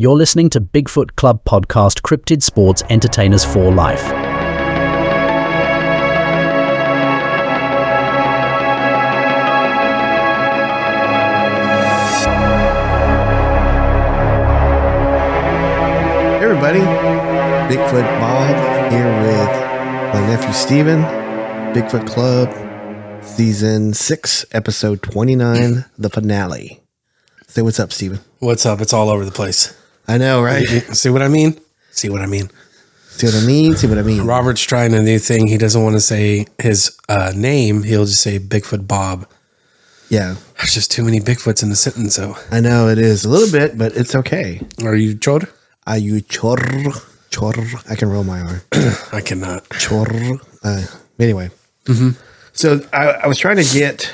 You're listening to Bigfoot Club Podcast, Cryptid Sports Entertainers for Life. Hey everybody, Bigfoot Bob here with my nephew Steven, Bigfoot Club, Season 6, Episode 29, the finale. Say what's up, Steven. What's up? It's all over the place. I know, right? See what I mean? See what I mean? See what I mean? See what I mean? Robert's trying a new thing. He doesn't want to say his name. He'll just say Bigfoot Bob. Yeah. There's just too many Bigfoots in the sentence, though. I know it is. A little bit, but it's okay. Are you chod? Are you chor? I can roll my R. I cannot. Chor. Anyway. Mm-hmm. So I was trying to get,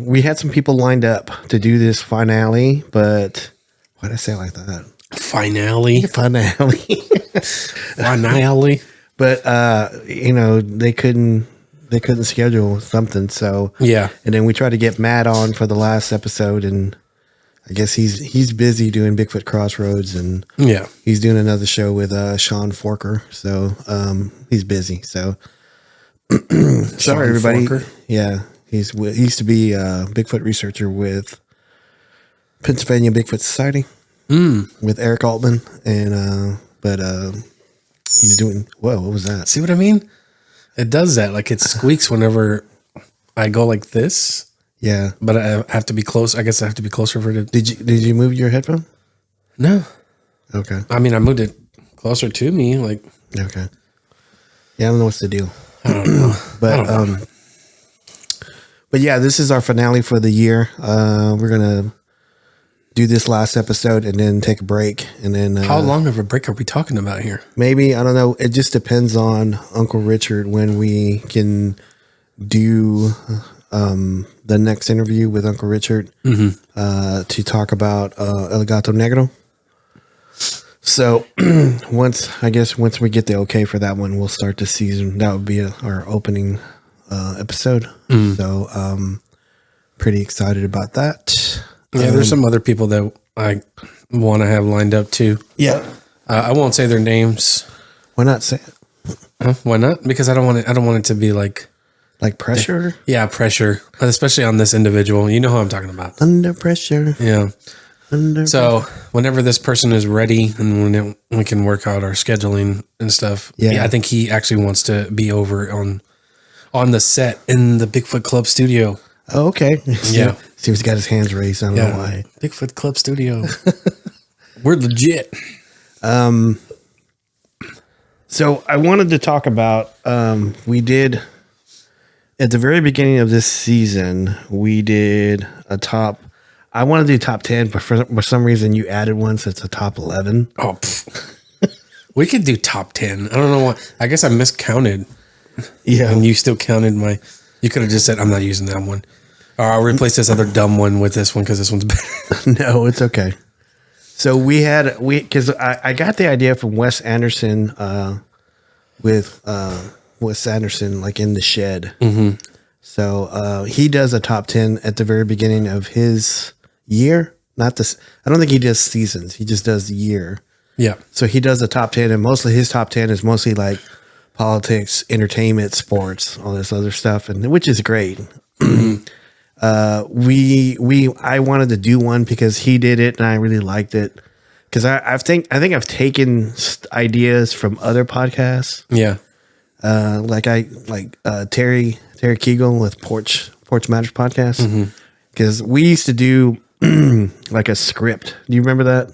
we had some people lined up to do this finale, but why did I say it like that? Finale. Finale. But, they couldn't schedule something. So, yeah. And then we tried to get Matt on for the last episode, and I guess he's busy doing Bigfoot Crossroads, and yeah, he's doing another show with Sean Forker. So, he's busy. So, sorry, everybody. Forker? Yeah. He used to be a Bigfoot researcher with Pennsylvania Bigfoot Society with Eric Altman. And, but he's doing, whoa, what was that? See what I mean? It does that. Like it squeaks whenever I go like this. Yeah. But I have to be close. I guess I have to be closer for it. Did you move your headphone? No. Okay. I mean, I moved it closer to me. Like, okay. Yeah. I don't know what's the deal. I don't know. But yeah, this is our finale for the year. We're gonna do this last episode and then take a break, and then how long of a break are we talking about here? Maybe, I don't know. It just depends on Uncle Richard when we can do the next interview with Uncle Richard to talk about El Gato Negro. So once we get the okay for that one, we'll start the season. That would be our opening episode. So pretty excited about that. Yeah, there's some other people that I want to have lined up too. Yeah. I won't say their names. Why not say it? Huh? Why not? Because I don't want it to be like pressure. Yeah, pressure, especially on this individual. You know who I'm talking about. Under pressure. Yeah. So whenever this person is ready and when we can work out our scheduling and stuff, yeah, I think he actually wants to be over on the set in the Bigfoot Club studio. Oh, okay. Yeah. See, he's got his hands raised. I don't know why. Bigfoot Club studio. We're legit. So I wanted to talk about, we did, at the very beginning of this season, we did I want to do top 10, but for some reason you added one, so it's a top 11. Oh, we could do top 10. I don't know what. I guess I miscounted. Yeah. And you still counted you could have just said, I'm not using that one. Or I'll replace this other dumb one with this one because this one's better. No, it's okay. So because I got the idea from Wes Anderson with Wes Anderson, like in the shed. Mm-hmm. So he does a top 10 at the very beginning of his year. Not this. I don't think he does seasons. He just does the year. Yeah. So he does the top 10, and mostly his top 10 is mostly like politics, entertainment, sports, all this other stuff, and which is great. I wanted to do one because he did it and I really liked it. Because I think I've taken ideas from other podcasts. Yeah. Terry Kegel with Porch Matters podcast. Because we used to do like a script. Do you remember that?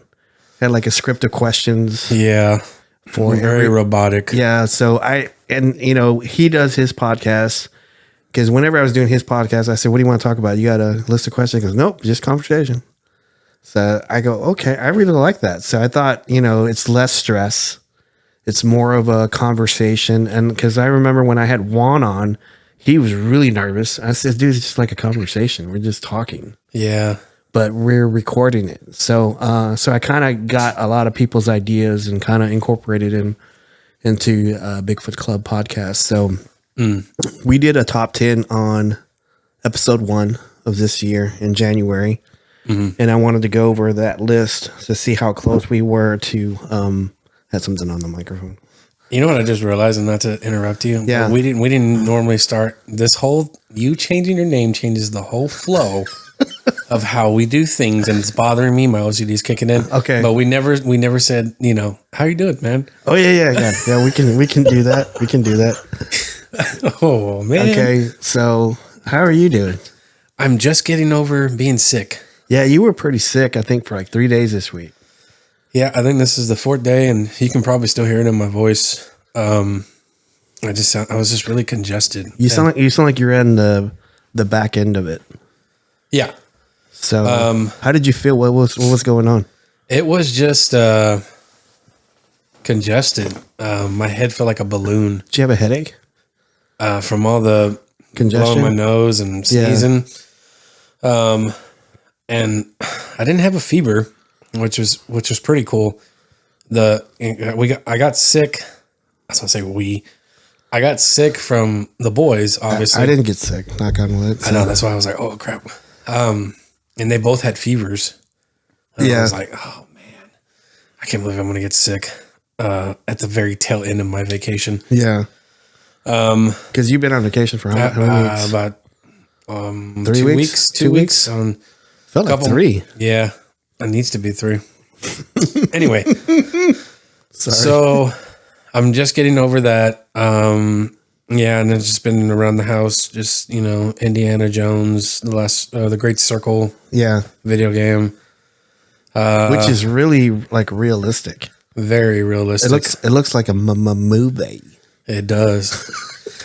Had like a script of questions. Yeah. For very robotic. Yeah. So he does his podcast. Because whenever I was doing his podcast, I said, what do you want to talk about? You got a list of questions? He goes, nope, just conversation. So I go, okay, I really like that. So I thought, it's less stress. It's more of a conversation. And because I remember when I had Juan on, he was really nervous. I said, dude, it's just like a conversation. We're just talking. Yeah. But we're recording it. So I kind of got a lot of people's ideas and kind of incorporated them into Bigfoot Club Podcast. So we did a top 10 on episode 1 of this year in January. and I wanted to go over that list to see how close we were to. Had something on the microphone. You know what I just realized, and not to interrupt you. Yeah, we didn't normally start this whole. You changing your name changes the whole flow of how we do things, and it's bothering me. My OCD's kicking in. Okay, but we never said, how you doing, man? Oh yeah. We can do that. We can do that. Oh man. Okay, so how are you doing? I'm just getting over being sick. Yeah, you were pretty sick. I think for like 3 days this week. Yeah, I think this is the 4th day, and you can probably still hear it in my voice. I was just really congested. You sound like you're in the back end of it. Yeah. So, how did you feel? What was going on? It was just congested. My head felt like a balloon. Did you have a headache? From all the congestion, blowing my nose and sneezing. Yeah. And I didn't have a fever, which was pretty cool. I got sick. I was gonna say I got sick from the boys. Obviously, I didn't get sick. Knock on wood. So. I know, that's why I was like, oh crap. And they both had fevers. And I was like, oh man, I can't believe I'm gonna get sick at the very tail end of my vacation. Yeah. Because you've been on vacation for how many weeks? About 3 weeks. 2 weeks. On felt like 3. Yeah, it needs to be 3. Anyway, sorry. So I'm just getting over that. Yeah, and I've just been around the house, just Indiana Jones, the Great Circle, video game, which is really like realistic, very realistic. It looks like a movie. It does.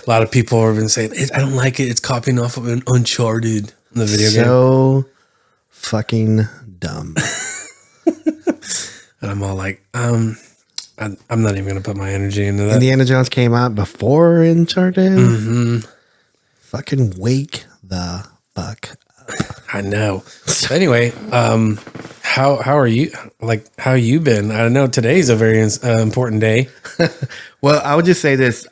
A lot of people have been saying, I don't like it. It's copying off of an Uncharted, the video game. So fucking dumb. And I'm all like, I'm not even going to put my energy into that. Indiana Jones came out before Uncharted. Mm-hmm. Fucking wake the fuck up. I know. So anyway, how are you? Like, how you been? I know today's a very important day. Well, I would just say this.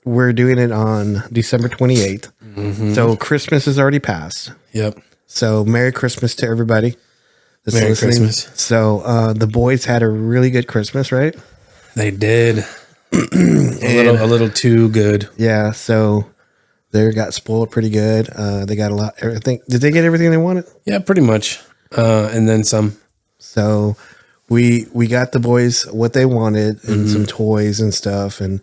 We're doing it on December 28th. Mm-hmm. So Christmas is already passed. Yep. So Merry Christmas to everybody that's Merry listening. Christmas. So the boys had a really good Christmas, right? They did. a little too good. Yeah. So they got spoiled pretty good. They got a lot. Everything. Did they get everything they wanted? Yeah, pretty much. And then some. So we got the boys what they wanted and some toys and stuff, and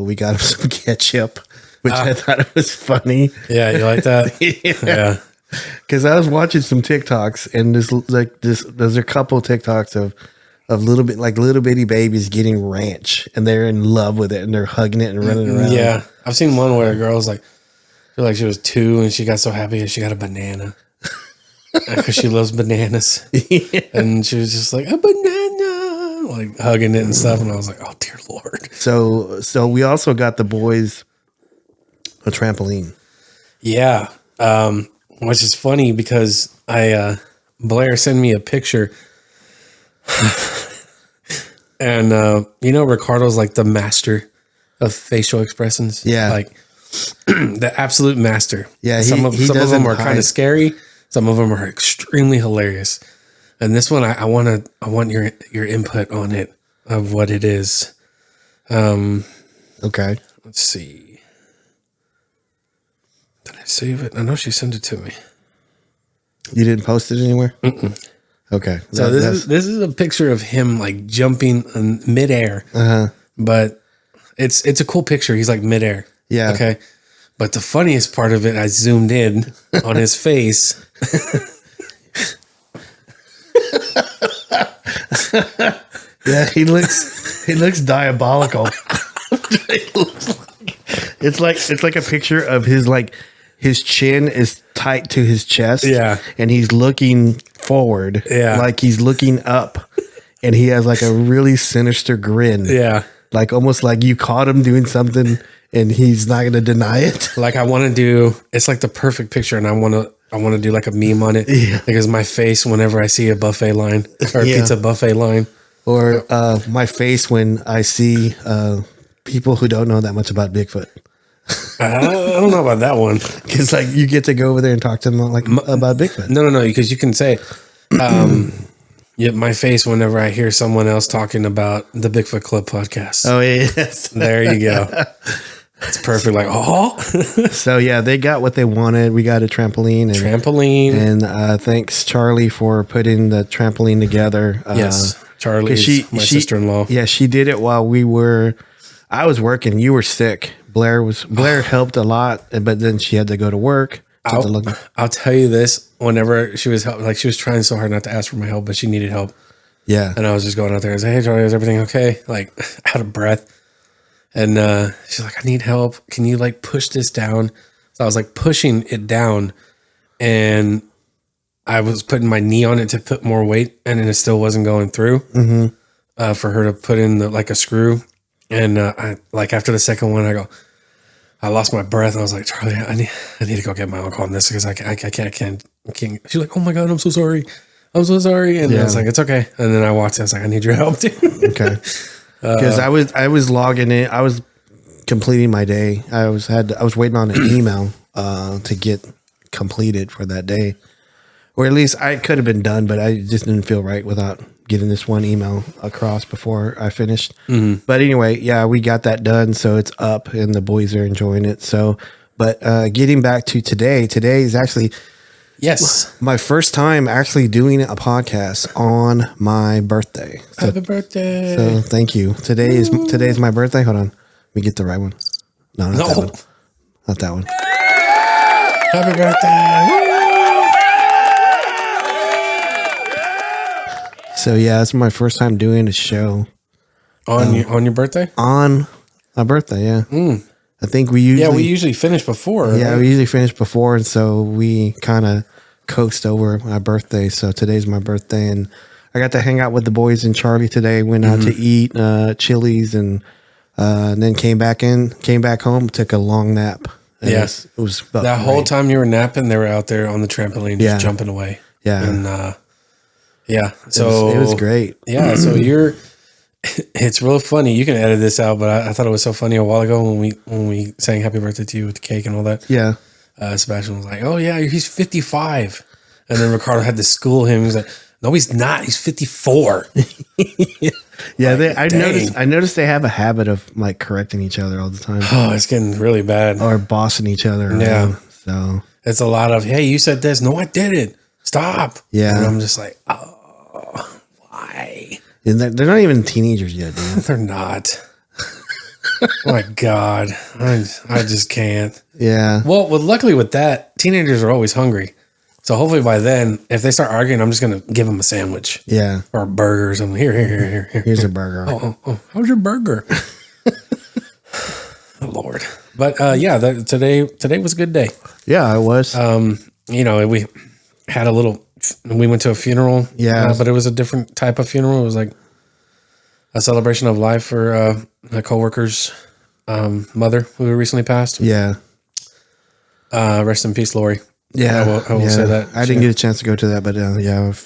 we got them some ketchup, which I thought it was funny. Yeah, you like that? Yeah. Because I was watching some TikToks, and there's a couple TikToks of little bitty babies getting ranch, and they're in love with it, and they're hugging it and running around. Yeah, I've seen one where a girl's like, she was 2, and she got so happy that she got a banana because she loves bananas, and she was just like, a banana, like hugging it and stuff, and I was like, oh dear Lord. So we also got the boys a trampoline. Yeah. Which is funny because Blair sent me a picture and Ricardo's like the master of facial expressions. Yeah. Like the absolute master. Yeah. Some of them are kind of scary. Some of them are extremely hilarious. And this one, I want your input on it, of what it is. Okay. Let's see. Did I save it? I know she sent it to me. You didn't post it anywhere? Mm-mm. Okay. So this is a picture of him like jumping in midair. But it's a cool picture. He's like midair. Yeah. Okay. But the funniest part of it, I zoomed in on his face. Yeah, he looks diabolical. It's like a picture of his chin is tight to his chest. Yeah. And he's looking forward. Yeah. Like he's looking up, and he has like a really sinister grin. Yeah. Like almost like you caught him doing something and he's not going to deny it. Like it's like the perfect picture, and I want to do like a meme on it. Yeah. Because my face whenever I see a buffet line or a pizza buffet line. Or my face when I see people who don't know that much about Bigfoot. I don't know about that one. Because like you get to go over there and talk to them like about Bigfoot. No, because you can say, yeah, my face whenever I hear someone else talking about the Bigfoot Club podcast. Oh yes, there you go. It's perfect. Like, oh. So yeah, they got what they wanted. We got a trampoline. And thanks Charlie for putting the trampoline together. Yes, Charlie's my sister-in-law. Yeah, she did it while I was working. You were sick. Blair helped a lot, but then she had to go to work. I'll tell you this. Whenever she was she was trying so hard not to ask for my help, but she needed help. Yeah, and I was just going out there and saying, "Hey, Charlie, is everything okay?" Like out of breath. And she's like, "I need help. Can you like push this down?" So I was like pushing it down, and I was putting my knee on it to put more weight, and then it still wasn't going through. Mm-hmm. For her to put in a screw, and I like after the second one, I lost my breath. And I was like, "Charlie, I need to go get my uncle on this because I can't." She's like, "Oh my God, I'm so sorry. I'm so sorry." And I was like, "It's okay." And then I watched it. I was like, "I need your help too." Okay. Because I was logging in, I was completing my day. I was waiting on an email to get completed for that day, or at least I could have been done, but I just didn't feel right without getting this one email across before I finished. Mm-hmm. But anyway, yeah, we got that done, so it's up and the boys are enjoying it. So, but getting back to today is actually. Yes. My first time actually doing a podcast on my birthday. So, happy birthday. So thank you. Today's my birthday. Hold on. Let me get the right one. No, not that one. Not that one. Happy birthday. So yeah, it's my first time doing a show. On your birthday? On my birthday, yeah. I think we usually finish before. Yeah, right? we usually finish before, and so we kind of coast over my birthday. So today's my birthday, and I got to hang out with the boys and Charlie today. Went out to eat Chili's, and then came back home, took a long nap. Yes, it was that whole time you were napping. They were out there on the trampoline, just jumping away. Yeah, and so it was great. Yeah, so it's real funny. You can edit this out, but I thought it was so funny a while ago when we sang happy birthday to you with the cake and all that. Yeah. Sebastian was like, "Oh yeah, he's 55." And then Ricardo had to school him. He was like, "No, he's not. He's 54." Yeah, I noticed they have a habit of like correcting each other all the time. Oh, it's getting really bad. Or bossing each other around. Yeah. So it's a lot of, "Hey, you said this." "No, I didn't. Stop." Yeah. And I'm just like, "Oh, why?" And they're not even teenagers yet, dude. They're not. Oh my God. I just can't. Yeah. Well, luckily with that, teenagers are always hungry. So hopefully by then, if they start arguing, I'm just going to give them a sandwich. Yeah. Or a burger or something. Here. Here's a burger. Oh. How's your burger? Oh, Lord. But today was a good day. Yeah, it was. We had we went to a funeral. Yeah. But it was a different type of funeral. It was like a celebration of life for a coworker's mother who recently passed. Yeah. Rest in peace, Lori. Yeah, I will say that. I didn't get a chance to go to that, but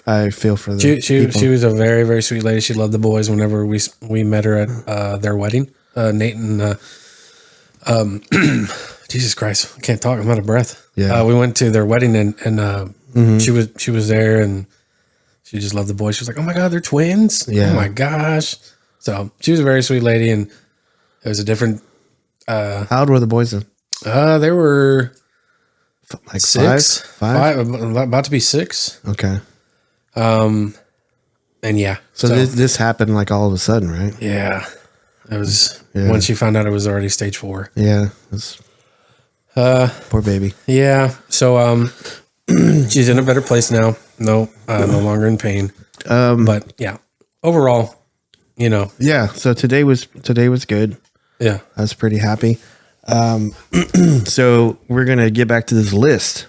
I feel for the she was a very, very sweet lady. She loved the boys. Whenever we met her at their wedding, Nate and Jesus Christ, I can't talk. I'm out of breath. Yeah, we went to their wedding and she was there and she just loved the boys. She was like, "Oh my God, they're twins! Yeah. Oh my gosh!" So she was a very sweet lady, and it was a different. How old were the boys then? They were like 6, five, about to be 6. Okay. And yeah. So this happened like all of a sudden, right? Yeah. It was when she found out it was already stage 4. Yeah. Poor baby. Yeah. So she's in a better place now. No longer in pain. But yeah. Overall, Yeah. So today was good. Yeah. I was pretty happy. So we're going to get back to this list.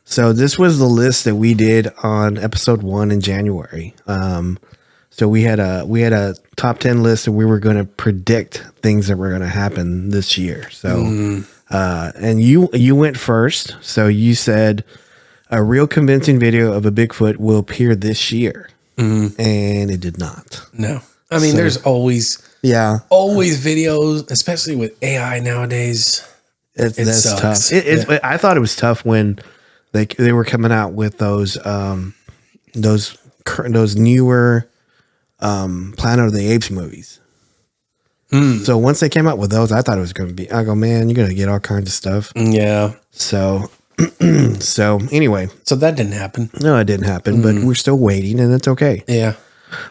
So this was the list that we did on episode 1 in January. So we had a top 10 list and we were going to predict things that were going to happen this year. So, and you went first. So you said a real convincing video of a Bigfoot will appear this year. And it did not. No. I mean, there's always videos, especially with AI nowadays. That's sucks. tough. I thought it was tough when they were coming out with those newer Planet of the Apes movies. So once they came out with those, I thought it was going to be. I go, man, you're going to get all kinds of stuff. Yeah. So anyway, so that didn't happen. No, it didn't happen. But we're still waiting, and it's okay. Yeah.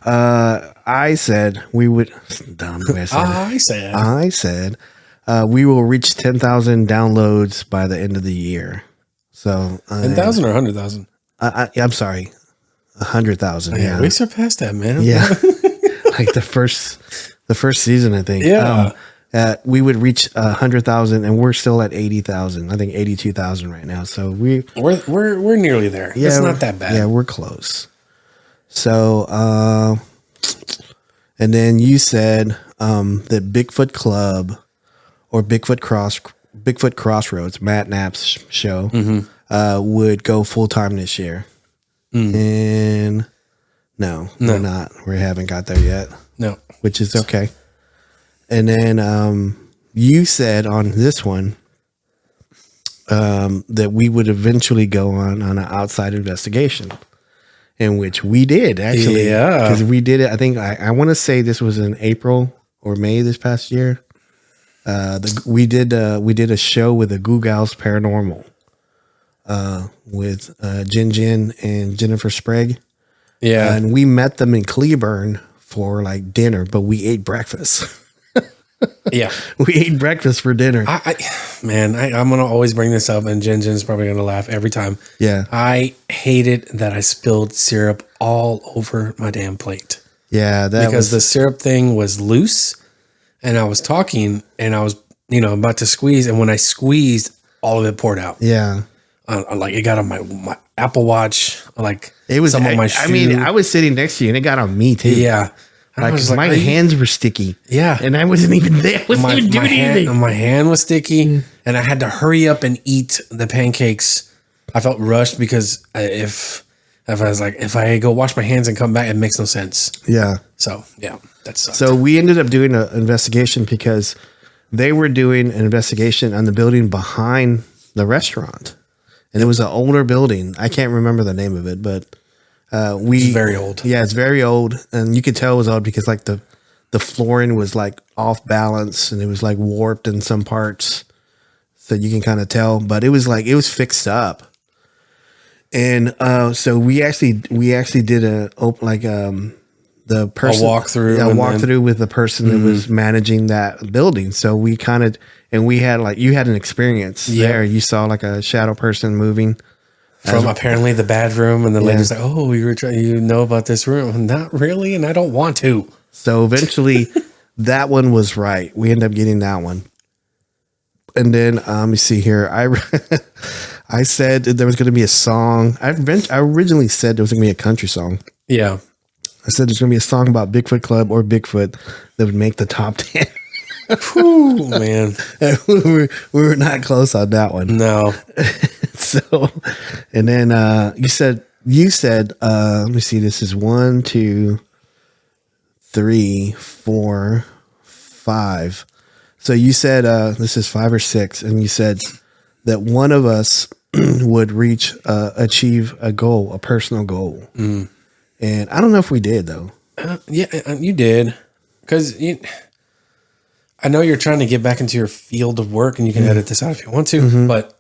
I said we would. I said we will reach 10,000 downloads by the end of the year. So 10,000 or 100,000? I'm sorry, 100,000. Yeah, we surpassed that, man. Yeah, like the first season, I think. Yeah, we would reach 100,000, and we're still at 80,000. I think 82,000 right now. So we're nearly there. Yeah, it's not that bad. Yeah, we're close. So, and then you said that Bigfoot Club or Bigfoot Crossroads, Matt Knapp's show, would go full time this year. And no, we're not. We haven't got there yet. No, which is okay. And then you said on this one that we would eventually go on an outside investigation, in which we did actually. Yeah, because we did it. I think I want to say this was in April or May this past year. We did a show with the Googles Paranormal with Jin and Jennifer Sprague. Yeah, and we met them in Cleburne for like dinner, but we ate breakfast. Yeah, we ate breakfast for dinner. I'm gonna always bring this up, and Jen's probably gonna laugh every time. Yeah, I hated that I spilled syrup all over my damn plate. Yeah, because the syrup thing was loose, and I was talking, and I was about to squeeze, and when I squeezed, all of it poured out. Yeah, like it got on my Apple Watch, like it was some of my shoe. I mean, I was sitting next to you, and it got on me too. Yeah. Like my hands were sticky. Yeah. And I wasn't even there. I wasn't even doing anything. My hand was sticky, and I had to hurry up and eat the pancakes. I felt rushed because if I was like, if I go wash my hands and come back, it makes no sense. Yeah. So, yeah, that sucked. So we ended up doing an investigation because they were doing an investigation on the building behind the restaurant. And it was an older building. I can't remember the name of it, but it's very old. Yeah, it's very old, and you could tell it was old because like the flooring was like off balance and it was like warped in some parts, so you can kind of tell. But it was fixed up, and so we actually did the person a walkthrough with the person that was managing that building. So we you had an experience there. You saw like a shadow person moving from apparently the bad room, and the lady's like, "Oh, you know about this room?" Not really, and I don't want to. So eventually, that one was right. We ended up getting that one, and then let me see here. I said there was going to be a song. I originally said there was going to be a country song. Yeah, I said there's going to be a song about Bigfoot Club or Bigfoot that would make the top 10. Whew, man, we were not close on that one. No. So, and then you said let me see, this is 1, 2, 3, 4, 5. So you said this is 5 or 6, and you said that one of us would achieve a goal, a personal goal. And I don't know if we did though. Yeah, you did, because I know you're trying to get back into your field of work, and you can edit this out if you want to, but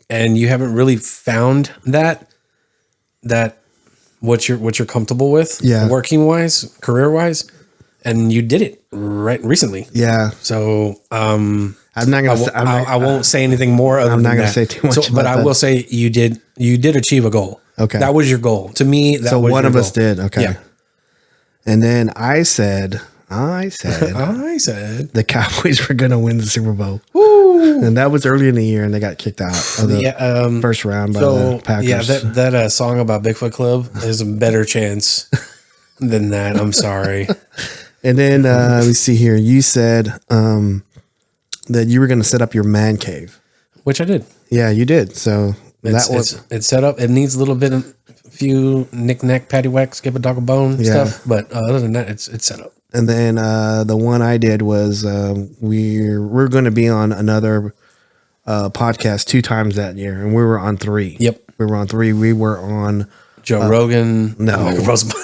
and you haven't really found that what you're comfortable with, working wise, career wise, and you did it right recently. Yeah. So I'm not gonna. I won't say anything more. I'm not gonna say too much. But I will say you did achieve a goal. Okay, that was your goal. To me, that was one of goal. Us did. Okay. Yeah. And then I said the Cowboys were going to win the Super Bowl. Woo! And that was early in the year, and they got kicked out of the first round by the Packers. Yeah, that song about Bigfoot Club is a better chance than that. I'm sorry. And then let me see here. You said that you were going to set up your man cave, which I did. Yeah, you did. So it's set up. It needs a little bit of few knick-knack, paddywhack, skip a dog a bone stuff, but other than that, it's set up. And then the one I did was we're going to be on another podcast 2 times that year, and we were on 3. Yep. We were on 3. We were on Joe Rogan. No. Michael Rosenbaum.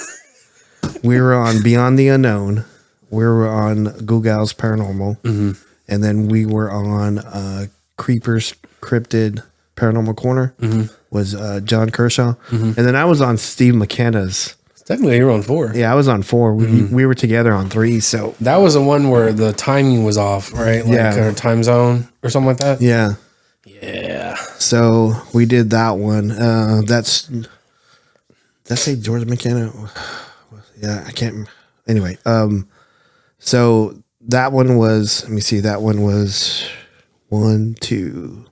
We were on Beyond the Unknown. We were on Gugal's Paranormal. Mm-hmm. And then we were on Creepers Cryptid Paranormal Corner. Mm-hmm. Was John Kershaw. Mm-hmm. And then I was on Steve McKenna's. Technically, you were on 4. Yeah, I was on 4. We were together on 3. So that was the one where the timing was off, right? Like time zone or something like that. Yeah. Yeah. So we did that one. That's say George McKenna. Yeah, I can't. Anyway, so that one was. Let me see. That one was 1, 2,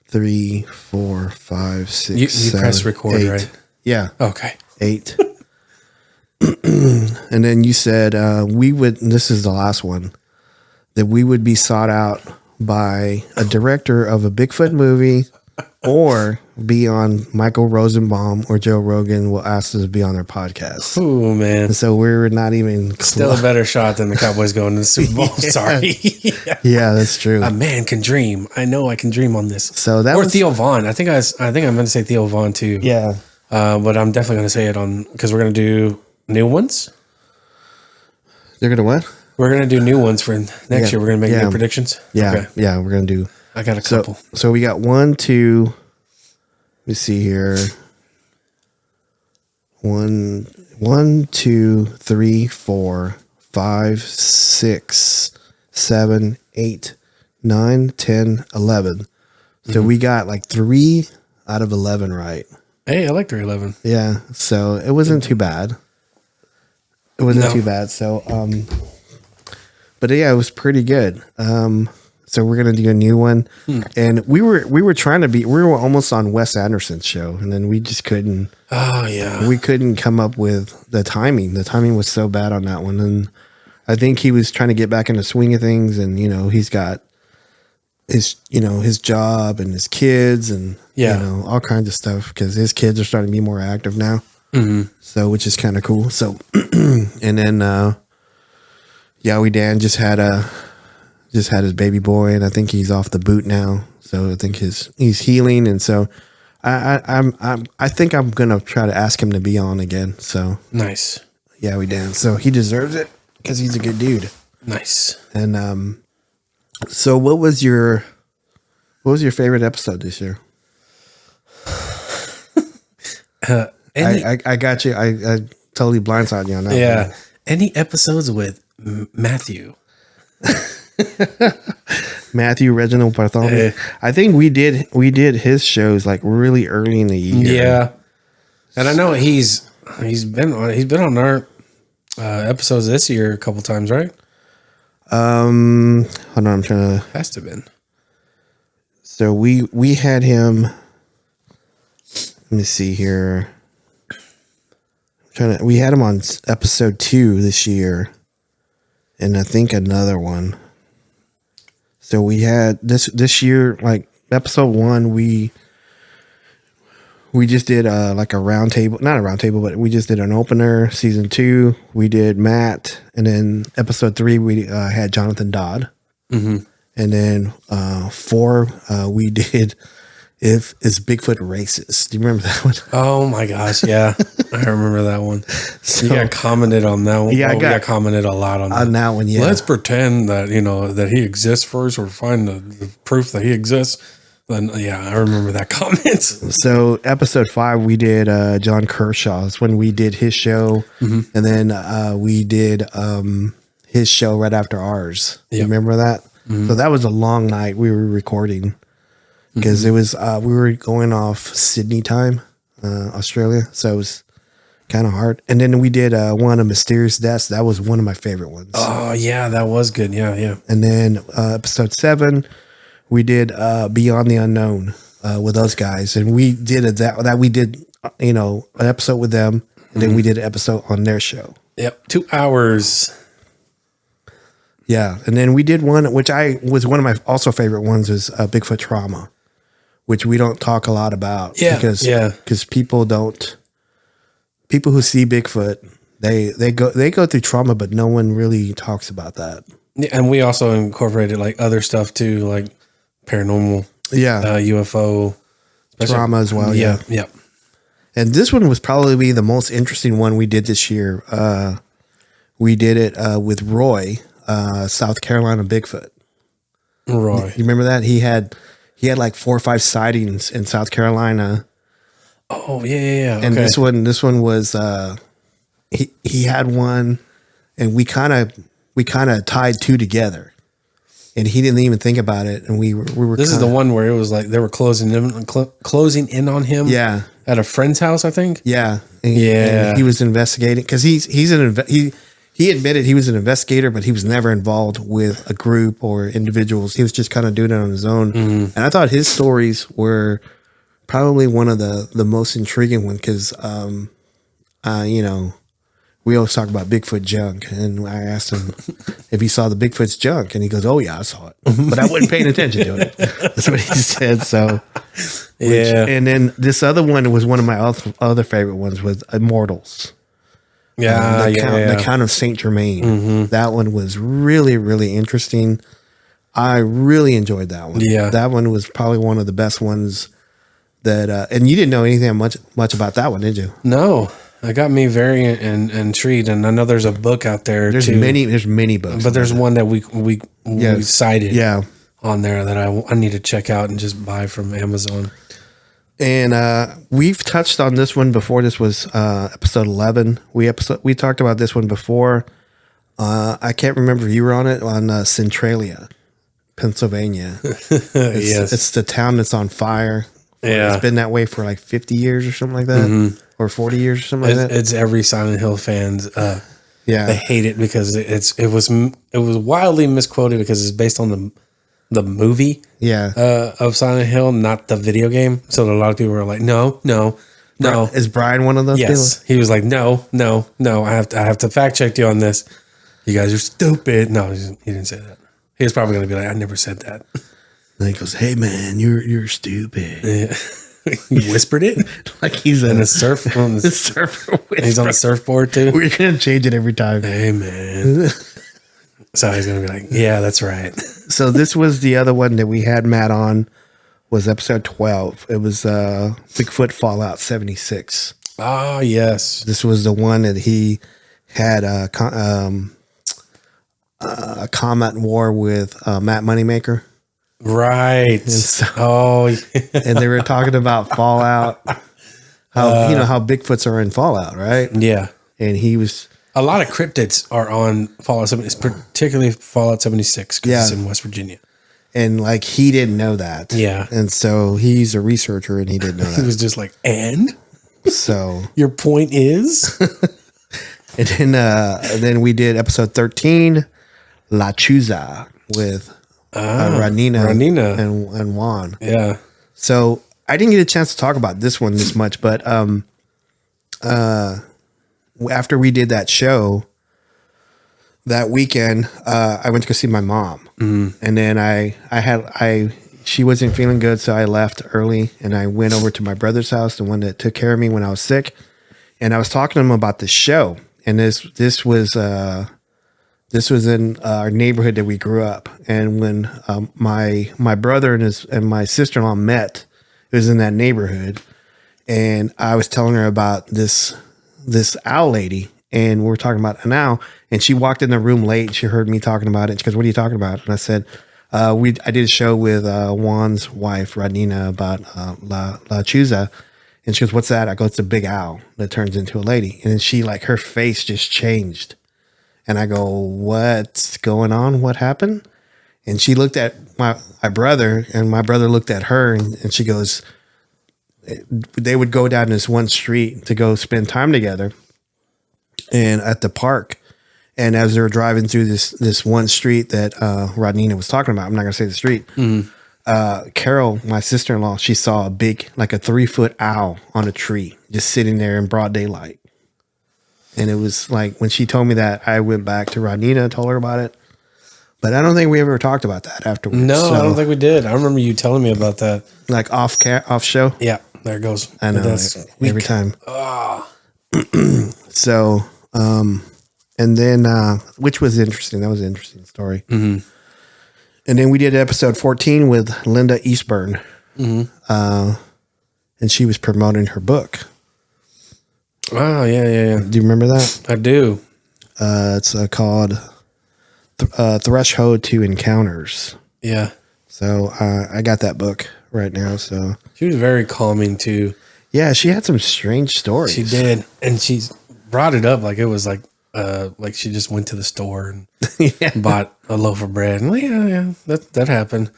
3, 4, 5, 6. You 7, press record, 8. right? Yeah. Okay. 8. And then you said we would. This is the last one. That we would be sought out by a director of a Bigfoot movie, or be on Michael Rosenbaum or Joe Rogan will ask us to be on their podcast. Oh man! And so we're not even still a better shot than the Cowboys going to the Super Bowl. Yeah. Sorry. Yeah, that's true. A man can dream. I know I can dream on this. So that or was, Theo Vaughn. I think I'm going to say Theo Vaughn too. Yeah. But I'm definitely going to say it on because we're going to do new ones. They're gonna what? We're going to do new ones for next year. We're going to make new predictions. Yeah. Okay. Yeah, we're gonna do. I got a couple. So we got 1, 2. Let me see here. 1, 2, 3, 4, 5, 6, 7, 8, 9, 10, 11. So we got like 3 out of 11 right. Hey, I like 311. Yeah. So it wasn't too bad. It wasn't too bad. So, but yeah, it was pretty good. So we're gonna do a new one, and we were trying to we were almost on Wes Anderson's show, and then we just couldn't. Oh yeah, we couldn't come up with the timing. The timing was so bad on that one, and I think he was trying to get back in the swing of things, and he's got his job and his kids, and all kinds of stuff because his kids are starting to be more active now. Mm-hmm. So which is kind of cool. So and then Yowie Dan just had his baby boy, and I think he's off the boot now. So I think he's healing, and so I think I'm gonna try to ask him to be on again. So nice, Yowie Dan. So he deserves it because he's a good dude. Nice. And so what was your favorite episode this year? I got you. I totally blindsided you on that. Yeah. one. Any episodes with Matthew? Matthew Reginald Bartholomew. I think we did his shows like really early in the year. Yeah, and I know he's been on our episodes this year a couple times, right? Hold on, I'm trying to. Has to have been. So we had him. Let me see here. We had him on episode 2 this year, and I think another one. So we had this year, like episode 1, we just did like a round table, not a round table, but we just did an opener. Season 2, we did Matt, and then episode 3 we had Jonathan Dodd, and then 4 we did Is Bigfoot Racist. Do you remember that one? Oh my gosh, yeah, I remember that one. So, you got commented on that one. Yeah, we got commented a lot on that one. Yeah, let's pretend that that he exists first, or find the proof that he exists. Then yeah, I remember that comment. So episode 5 we did John Kershaw's when we did his show, and then we did his show right after ours. Yep. You remember that? So that was a long night we were recording. Because it was, we were going off Sydney time, Australia. So it was kind of hard. And then we did one of Mysterious Deaths. That was one of my favorite ones. Oh, yeah, that was good. Yeah, yeah. And then episode 7, we did Beyond the Unknown with those guys. And we did that we did, an episode with them. And then we did an episode on their show. Yep, 2 hours. Yeah. And then we did one, which was one of my also favorite ones, was Bigfoot Trauma, which we don't talk a lot about. Yeah, because people who see Bigfoot, they go through trauma, but no one really talks about that. Yeah, and we also incorporated like other stuff too, like paranormal, UFO drama as well. Yeah. And this one was probably the most interesting one we did this year. We did it with Roy, South Carolina Bigfoot. Roy, you remember that? He had like 4 or 5 sightings in South Carolina. Oh yeah. And this one was he had one, and we kind of tied 2 together, and he didn't even think about it. And we were. This is the one where it was like they were closing in on him. Yeah, at a friend's house, I think. Yeah, and he was investigating because he admitted he was an investigator, but he was never involved with a group or individuals. He was just kind of doing it on his own. Mm-hmm. And I thought his stories were probably one of the most intriguing one because, we always talk about Bigfoot junk. And I asked him if he saw the Bigfoot's junk. And he goes, oh, yeah, I saw it. But I wasn't paying attention to it. That's what he said. So, and then this other one was one of my other favorite ones was Immortals. The Count of Saint Germain. Mm-hmm. That one was really, really interesting. I really enjoyed that one. Yeah, that one was probably one of the best ones. That and you didn't know anything much about that one, did you? No, it got me very intrigued. And I know there's a book out there. There's many books, but there's one that we cited on there that I need to check out and just buy from Amazon. And we've touched on this one before. This was episode 11. We talked about this one before. I can't remember if you were on it, on Centralia, Pennsylvania. Yes. It's the town that's on fire. Yeah. It's been that way for like 50 years or something like that. Mm-hmm. Or 40 years or something like that. It's every Silent Hill fans. They hate it because it was wildly misquoted because it's based on the movie of Silent Hill, not the video game. So a lot of people were like, no. Is Brian one of those people? He was like, no. I have to fact check you on this. You guys are stupid. No, he didn't say that. He was probably going to be like, I never said that. And he goes, hey man, you're stupid. Yeah. He whispered it like he's in a surf. surfer. He's on the surfboard too. We're going to change it every time. Hey man. So he's going to be like, yeah, that's right. So this was the other one that we had Matt on, was episode 12. It was Bigfoot Fallout 76. Ah, yes. This was the one that he had a comment war with Matt Moneymaker. Right. And so, and they were talking about Fallout, how Bigfoots are in Fallout, right? Yeah. And he was... A lot of cryptids are on Fallout 76, particularly Fallout 76, because it's in West Virginia. And like he didn't know that. Yeah. And so he's a researcher and he didn't know that. He was just like, and? So your point is? And then we did episode 13, La Chuza, with Ranina and Juan. Yeah. So I didn't get a chance to talk about this one this much, but after we did that show that weekend, I went to go see my mom. Mm-hmm. And then she wasn't feeling good, so I left early and I went over to my brother's house, the one that took care of me when I was sick. And I was talking to him about this show. And this was in our neighborhood that we grew up. And when my brother and my sister-in-law met, it was in that neighborhood. And I was telling her about this owl lady, and we were talking about an owl, and she walked in the room late. She heard me talking about it. She goes, what are you talking about? And I said, I did a show with Juan's wife, Radina, about La Chuza. And she goes, what's that? I go, it's a big owl that turns into a lady. And then she, like, her face just changed. And I go, what's going on? What happened? And she looked at my brother, and my brother looked at her, and she goes, they would go down this one street to go spend time together and at the park. And as they were driving through this one street that Rodnina was talking about, I'm not going to say the street. Mm-hmm. Carol, my sister-in-law, she saw a big, like a 3-foot owl on a tree, just sitting there in broad daylight. And it was like, when she told me that, I went back to Rodnina, told her about it. But I don't think we ever talked about that afterwards. No, I don't think we did. I remember you telling me about that. Like off show? Yeah, there it goes. I know, every time. Oh. So, and then, which was interesting. That was an interesting story. Mm-hmm. And then we did episode 14 with Linda Eastburn. And she was promoting her book. Oh, yeah. Do you remember that? I do. It's called Threshold to Encounters. Yeah. So I got that book right now. So she was very calming too. Yeah, she had some strange stories. She did, and she brought it up like it was like she just went to the store and bought a loaf of bread. And yeah, that happened.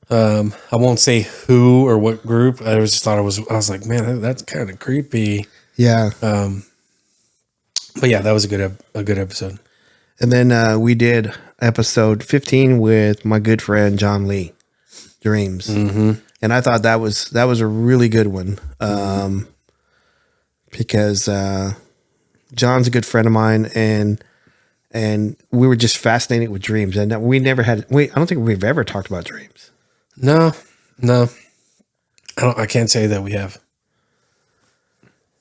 I won't say who or what group. I was like, man, that's kind of creepy. Yeah. But yeah, that was a good episode. And then we did episode 15 with my good friend John Lee, Dreams. And I thought that was a really good one, because John's a good friend of mine, and we were just fascinated with dreams, and we never had. I don't think we've ever talked about dreams. No, I can't say that we have.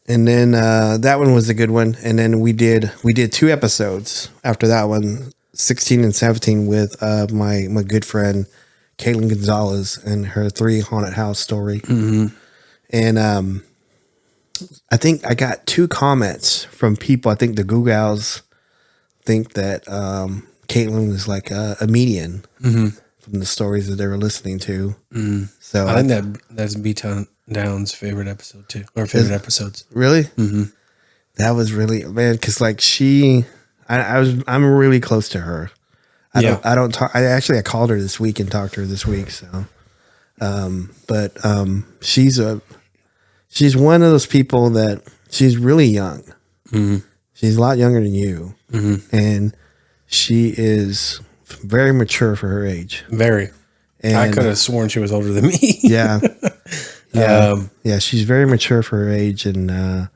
And then that one was a good one, and then we did 2 episodes after that one, 16 and 17, with my good friend Caitlin Gonzalez and her 3 haunted house story. And I think I got 2 comments from people. I think the Googles think that Caitlin was like a median from the stories that they were listening to. So I think that's B-Town Down's favorite episode too, or favorite episodes. Really? That was really, man, because like I'm really close to her. I don't talk. I called her this week and talked to her this week. So, but she's one of those people that she's really young. She's a lot younger than you, and she is very mature for her age. Very. And I could have sworn she was older than me. Yeah. She's very mature for her age, and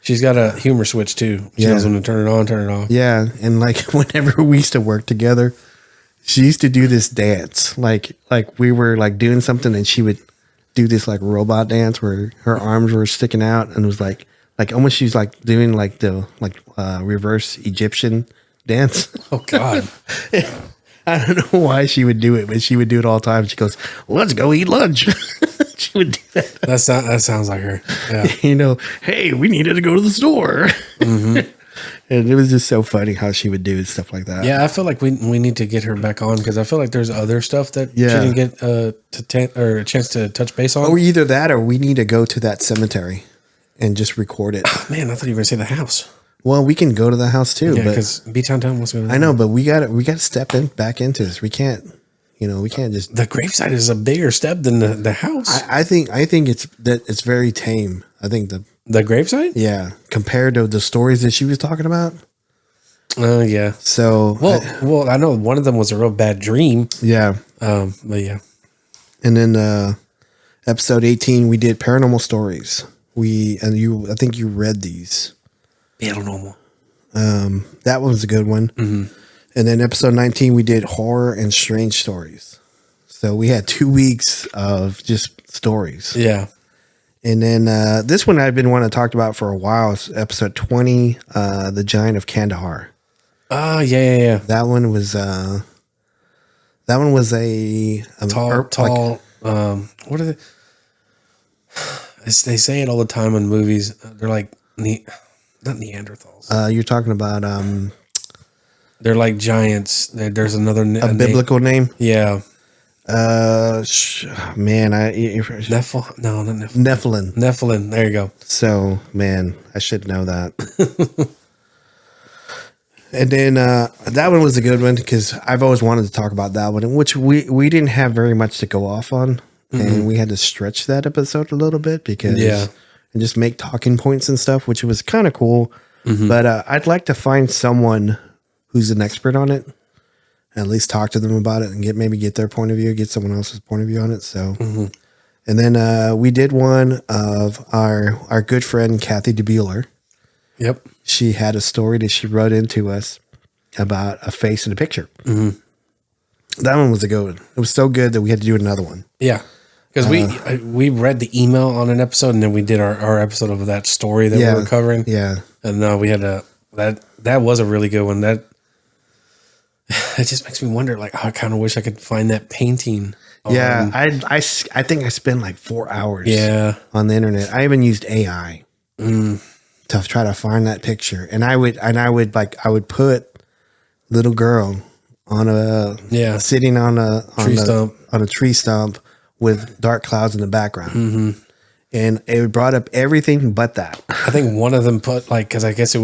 she's got a humor switch too. She knows when to turn it on, turn it off. Yeah, and like whenever we used to work together, she used to do this dance. Like we were like doing something, and she would do this like robot dance where her arms were sticking out, and it was like almost she's like doing like the reverse Egyptian dance. Oh God. I don't know why she would do it, but she would do it all the time. She goes, "Let's go eat lunch." She would do that. That sounds like her. Yeah. Hey, we needed to go to the store. And it was just so funny how she would do stuff like that. Yeah, I feel like we need to get her back on, because I feel like there's other stuff that she didn't get a chance to touch base on. Or either that, or we need to go to that cemetery and just record it. Oh, man, I thought you were going to say the house. Well, we can go to the house too. Yeah, because B-Town Town wants to go to I know, but we got to step back into this. We can't, we can't just. The gravesite is a bigger step than the house. I think it's very tame. I think the gravesite? Yeah, compared to the stories that she was talking about. Yeah. So well, I know one of them was a real bad dream. Yeah. But yeah. And then episode 18, we did paranormal stories. I think you read these. Paranormal. That one was a good one. And then episode 19, we did horror and strange stories. So we had 2 weeks of just stories. Yeah. And then this one I've been wanting to talk about for a while is episode 20, The Giant of Kandahar. Yeah. That one was a tall. What are they? They say it all the time in movies. They're like not Neanderthals. You're talking about they're like giants. There's another biblical name. Yeah. Man, not Nephilim. Nephilim. There you go. So, man, I should know that. And then that one was a good one, because I've always wanted to talk about that one, which we didn't have very much to go off on, and we had to stretch that episode a little bit and just make talking points and stuff, which was kind of cool. But I'd like to find someone who's an expert on it, at least talk to them about it and get their point of view, get someone else's point of view on it. So, and then we did one of our good friend Kathy DeBueller. Yep. She had a story that she wrote into us about a face in a picture. That one was a good one. It was so good that we had to do another one. Yeah. Because we read the email on an episode, and then we did our episode of that story that we were covering. Yeah. And we had that was a really good one. it just makes me wonder, like, I kind of wish I could find that painting. Yeah, I think I spent like 4 hours on the internet. I even used AI to try to find that picture. And I would put little girl on sitting on a tree stump with dark clouds in the background. Mm-hmm. And it brought up everything but that. I think one of them put, like, because I guess it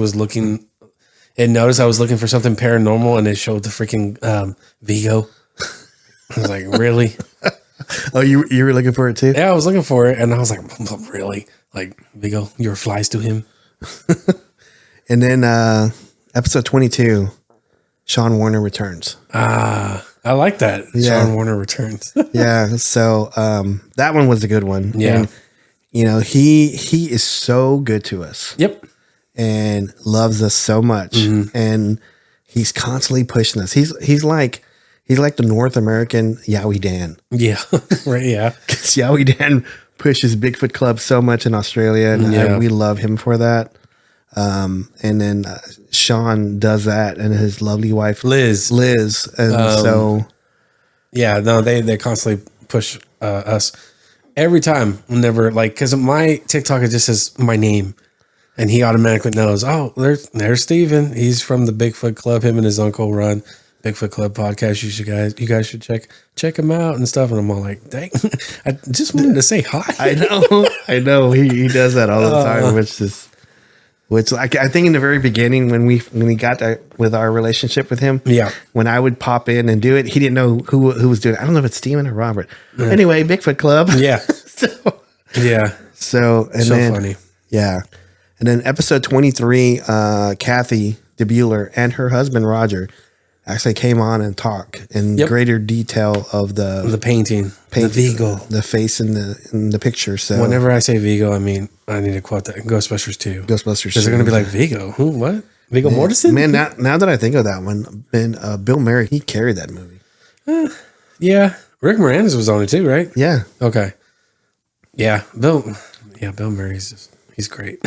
noticed I was looking for something paranormal, and it showed the freaking Vigo. I was like, really? Oh, you were looking for it too? Yeah, I was looking for it, and I was like, really? Like, Vigo, your flies to him? And then episode 22, Sean Warner returns. I like that. Yeah. Sean Warner returns. Yeah, so that one was a good one. Yeah. And, he is so good to us. Yep. And loves us so much. Mm-hmm. And he's constantly pushing us. He's like the North American Yowie Dan. Yeah. Right. Yeah. Because Yowie Dan pushes Bigfoot Club so much in Australia, and we love him for that. And then Sean does that, and his lovely wife Liz, and so they constantly push us every time. Whenever, like, because my TikTok, it just says my name, and he automatically knows. Oh, there's Steven. He's from the Bigfoot Club. Him and his uncle run Bigfoot Club Podcast. You guys should check him out and stuff. And I'm all like, dang, I just wanted to say hi. I know. He does that all the time, which I think in the very beginning when we got that with our relationship with him, when I would pop in and do it, he didn't know who was doing it. I don't know if it's Steven or Robert. Yeah. Anyway, Bigfoot Club. Yeah. So funny. Yeah. And then episode 23, Kathy DeBueller and her husband Roger actually came on and talked in greater detail of the painting, the Vigo, the face in the picture. So whenever I say Vigo, I mean I need to quote that Ghostbusters 2. Ghostbusters 2. They're going to be like, Vigo? Who? What? Viggo Mortensen? Man, now that I think of that one, Bill Murray, he carried that movie. Yeah, Rick Moranis was on it too, right? Yeah. Okay. Yeah, Bill Murray's he's great.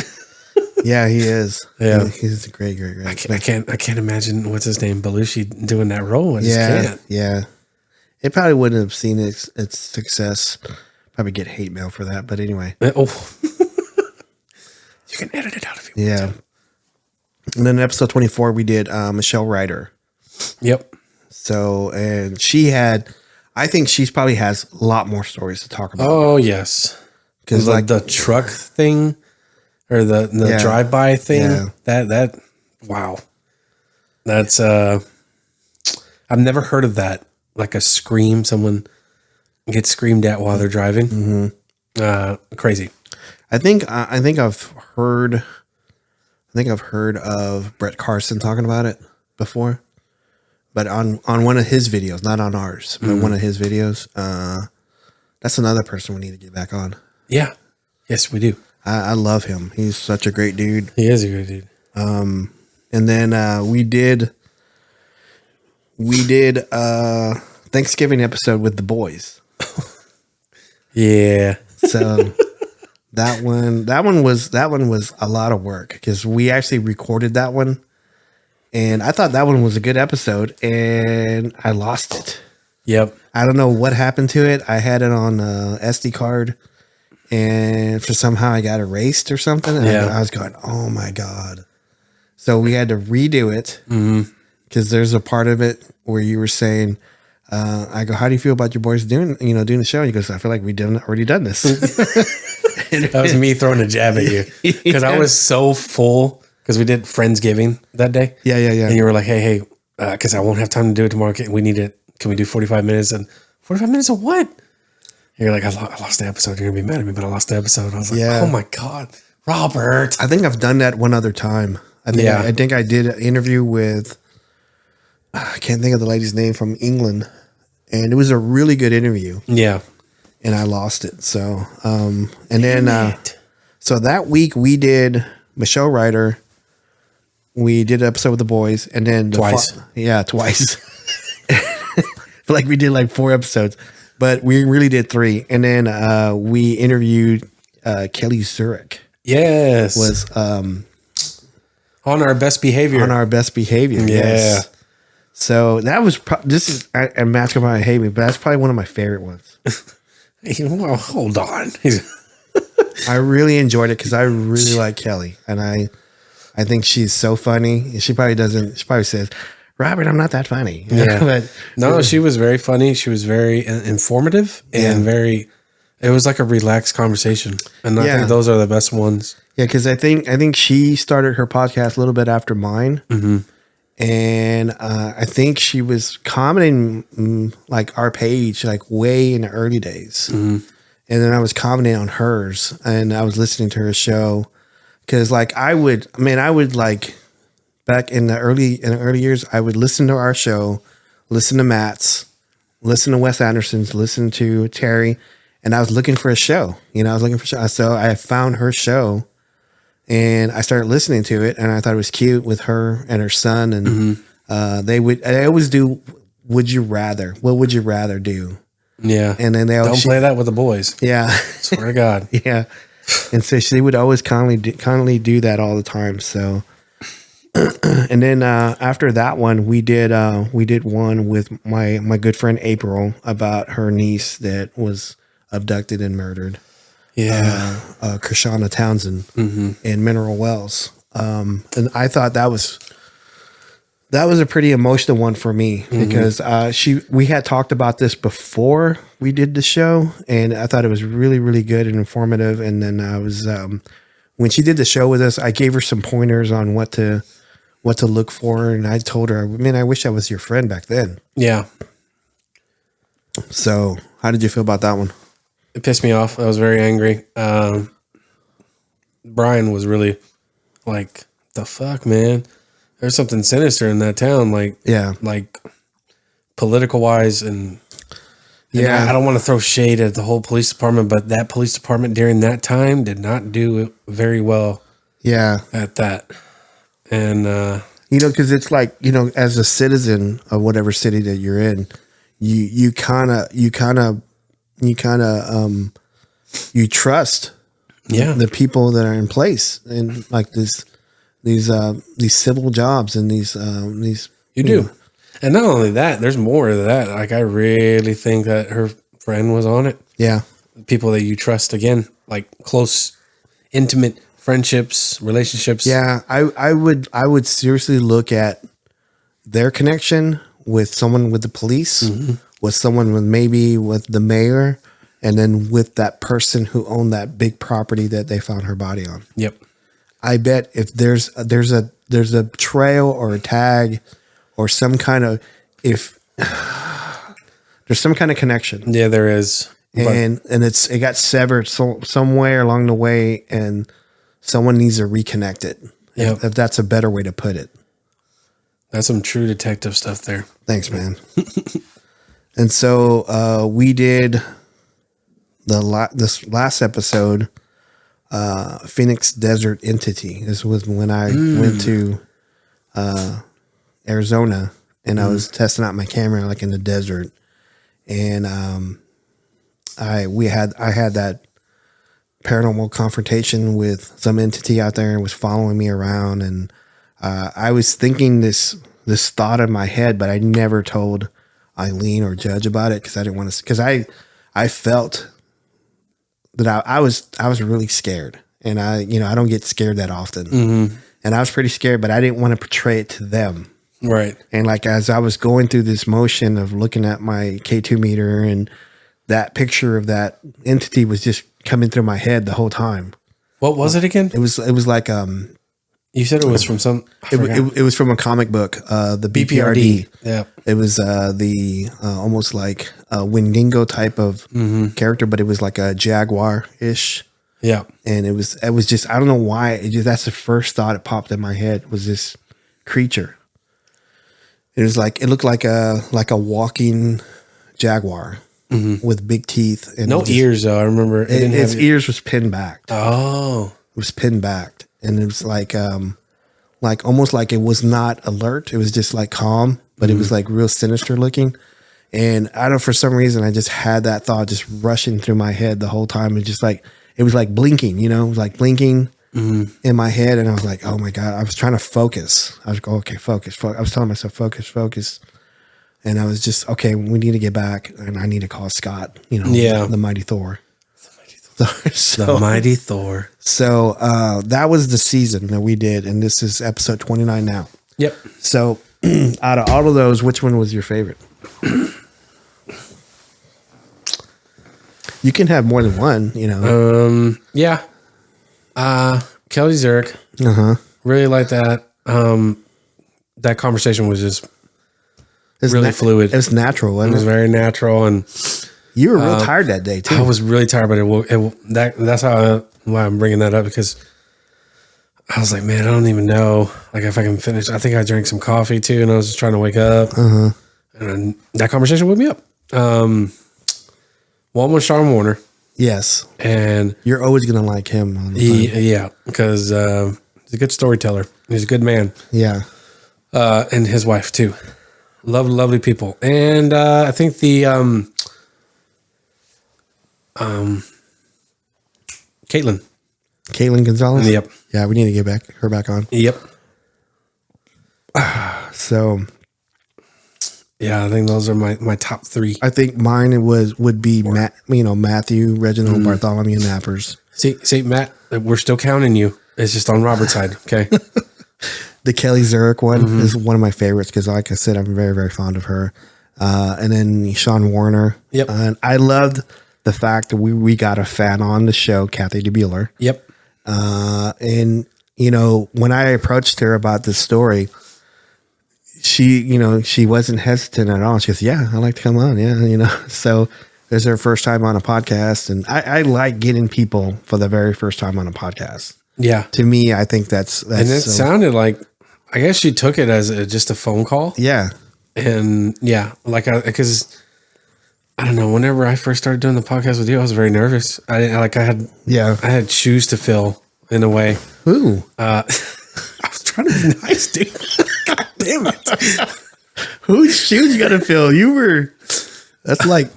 Yeah, he is. Yeah, he's a great. I can't imagine what's his name, Belushi, doing that role. I just can't. Yeah. It probably wouldn't have seen its success. Probably get hate mail for that, but anyway. You can edit it out if you want to. And then in episode 24, we did Michelle Ryder. Yep. So, and I think she probably has a lot more stories to talk about. Oh yes, because like the truck thing. Or the drive-by thing. That wow. That's I've never heard of that. Like a scream, someone gets screamed at while they're driving. Mm-hmm. Crazy. I think I've heard of Brett Carson talking about it before. But on one of his videos, not on ours, but one of his videos. That's another person we need to get back on. Yeah. Yes, we do. I love him. He's such a great dude. He is a great dude. And then we did Thanksgiving episode with the boys. Yeah. So that one was a lot of work because we actually recorded that one, and I thought that one was a good episode, and I lost it. Yep. I don't know what happened to it. I had it on a SD card. And somehow I got erased or something. And I was going, oh my God. So we had to redo it because there's a part of it where you were saying, I go, how do you feel about your boys doing the show? And he goes, I feel like we've already done this. That was me throwing a jab at you because I was so full because we did Friendsgiving that day. Yeah. And you were like, hey, because I won't have time to do it tomorrow. Can we do 45 minutes? And 45 minutes of what? You're like, I lost the episode. You're going to be mad at me, but I can't think I was like, oh my God, Robert. I think I've done that one other time. I think I did an interview with, I can't think of the lady's name, from England. And it was a really good interview. Yeah. And I lost it. So, so that week we did Michelle Ryder. We did an episode with the boys. And then twice. Twice. Feel like we did like 4 episodes. But we really did 3. And then we interviewed Kelly Zurich. Yes. Was on our best behavior. Yes. So that was and Matt's gonna hate me, but that's probably one of my favorite ones. Well, hold on. I really enjoyed it because I really like Kelly, and I think she's so funny. She probably says, "Robert, I'm not that funny." Yeah, but no, she was very funny. She was very informative and it was like a relaxed conversation, and I think those are the best ones. Yeah, because I think she started her podcast a little bit after mine. Mm-hmm. And I think she was commenting like our page like way in the early days. Mm-hmm. And then I was commenting on hers, and I was listening to her show because like I would like back in the early years, I would listen to our show, listen to Matt's, listen to Wes Anderson's, listen to Terry, and I was looking for a show. I was looking for a show. So I found her show. And I started listening to it, and I thought it was cute with her and her son. And I always do, would you rather? What would you rather do? Yeah. And then they always don't play that with the boys. Yeah. Swear to God. Yeah. And so she would always kindly do that all the time. So, and then after that one, we did one with my good friend April about her niece that was abducted and murdered. Yeah. Krishana Townsend in Mineral Wells. And I thought that was a pretty emotional one for me because we had talked about this before we did the show, and I thought it was really, really good and informative. And then I was when she did the show with us, I gave her some pointers on what to look for, and I told her, man, I wish I was your friend back then. Yeah. So how did you feel about that one? It pissed me off. I was very angry. Brian was really like, the fuck, man? There's something sinister in that town. Like political wise. And I don't want to throw shade at the whole police department, but that police department during that time did not do very well. Yeah. At that. And, because it's like, as a citizen of whatever city that you're in, you trust the people that are in place and like these civil jobs and these you do. And not only that, there's more to that. Like I really think that her friend was on it. Yeah. People that you trust, again, like close, intimate friendships, relationships. Yeah. I would seriously look at their connection with someone with the police, with someone with the mayor, and then with that person who owned that big property that they found her body on. Yep. I bet if there's a trail or a tag or some kind of there's some kind of connection. Yeah, there is. And it got severed somewhere along the way, and someone needs to reconnect it. Yeah, if that's a better way to put it. That's some true detective stuff there. Thanks, man. And so we did this last episode, Phoenix Desert Entity. This was when I went to Arizona, and I was testing out my camera like in the desert, and I had that paranormal confrontation with some entity out there and was following me around, and I was thinking this thought in my head, but I never told Eileen or Judge about it because I didn't want to, because I felt that I was really scared, and I don't get scared that often, and I was pretty scared, but I didn't want to portray it to them. Right. And like, as I was going through this motion of looking at my K2 meter, and that picture of that entity was just coming through my head the whole time. What was it again? It was like, you said it was from some, it was from a comic book, the BPRD. Yeah. It was the almost like a Wendigo type of character, but it was like a jaguar-ish. Yeah. And it was just, I don't know why, that's the first thought that popped in my head, was this creature. It was like, it looked like a walking jaguar with big teeth. And no ears though. I remember its ears was pinned back. Oh. It was pinned back. And it was like almost like it was not alert. It was just like calm, but it was like real sinister looking. And I don't know, for some reason, I just had that thought just rushing through my head the whole time. It just like, it was like blinking, it was like blinking. in my head, and I was like, oh my God, I was trying to focus. I was like, okay, focus. I was telling myself, focus. And I was just, okay, we need to get back, and I need to call Scott, the Mighty Thor. The Mighty Thor. So that was the season that we did, and this is episode 29 now. Yep. So out of all of those, which one was your favorite? You can have more than one, Yeah. Kelly Zurich. Really like that. That conversation was just really fluid. It was natural. It was very natural, and you were real tired that day too. I was really tired, but that's why I'm bringing that up, because I was like, man, I don't even know if I can finish. I think I drank some coffee too, and I was just trying to wake up. And that conversation woke me up. One was Sean Warner. Yes, and you're always gonna like him. Yeah, because he's a good storyteller. He's a good man. Yeah, and his wife too. Lovely people. And I think the Caitlin Gonzalez. Yep. Yeah, we need to get her back on. Yep. So, yeah, I think those are my top three. I think mine would be Matthew, Reginald, Bartholomew, Nappers. See, Matt, we're still counting you. It's just on Robert's side. Okay. The Kelly Zurich one is one of my favorites because, like I said, I'm very, very fond of her. And then Sean Warner. Yep. And I loved the fact that we got a fan on the show, Kathy DeBueller. Yep. And, when I approached her about this story, she wasn't hesitant at all. She goes, yeah, I'd like to come on. Yeah. So it was her first time on a podcast. And I like getting people for the very first time on a podcast. Yeah. To me, I think that's and it sounded like, I guess she took it as just a phone call. Yeah. And yeah, because I don't know, whenever I first started doing the podcast with you, I was very nervous. I had shoes to fill in a way. Ooh. I was trying to be nice, dude. God damn it. Whose shoes you gotta fill? That's like,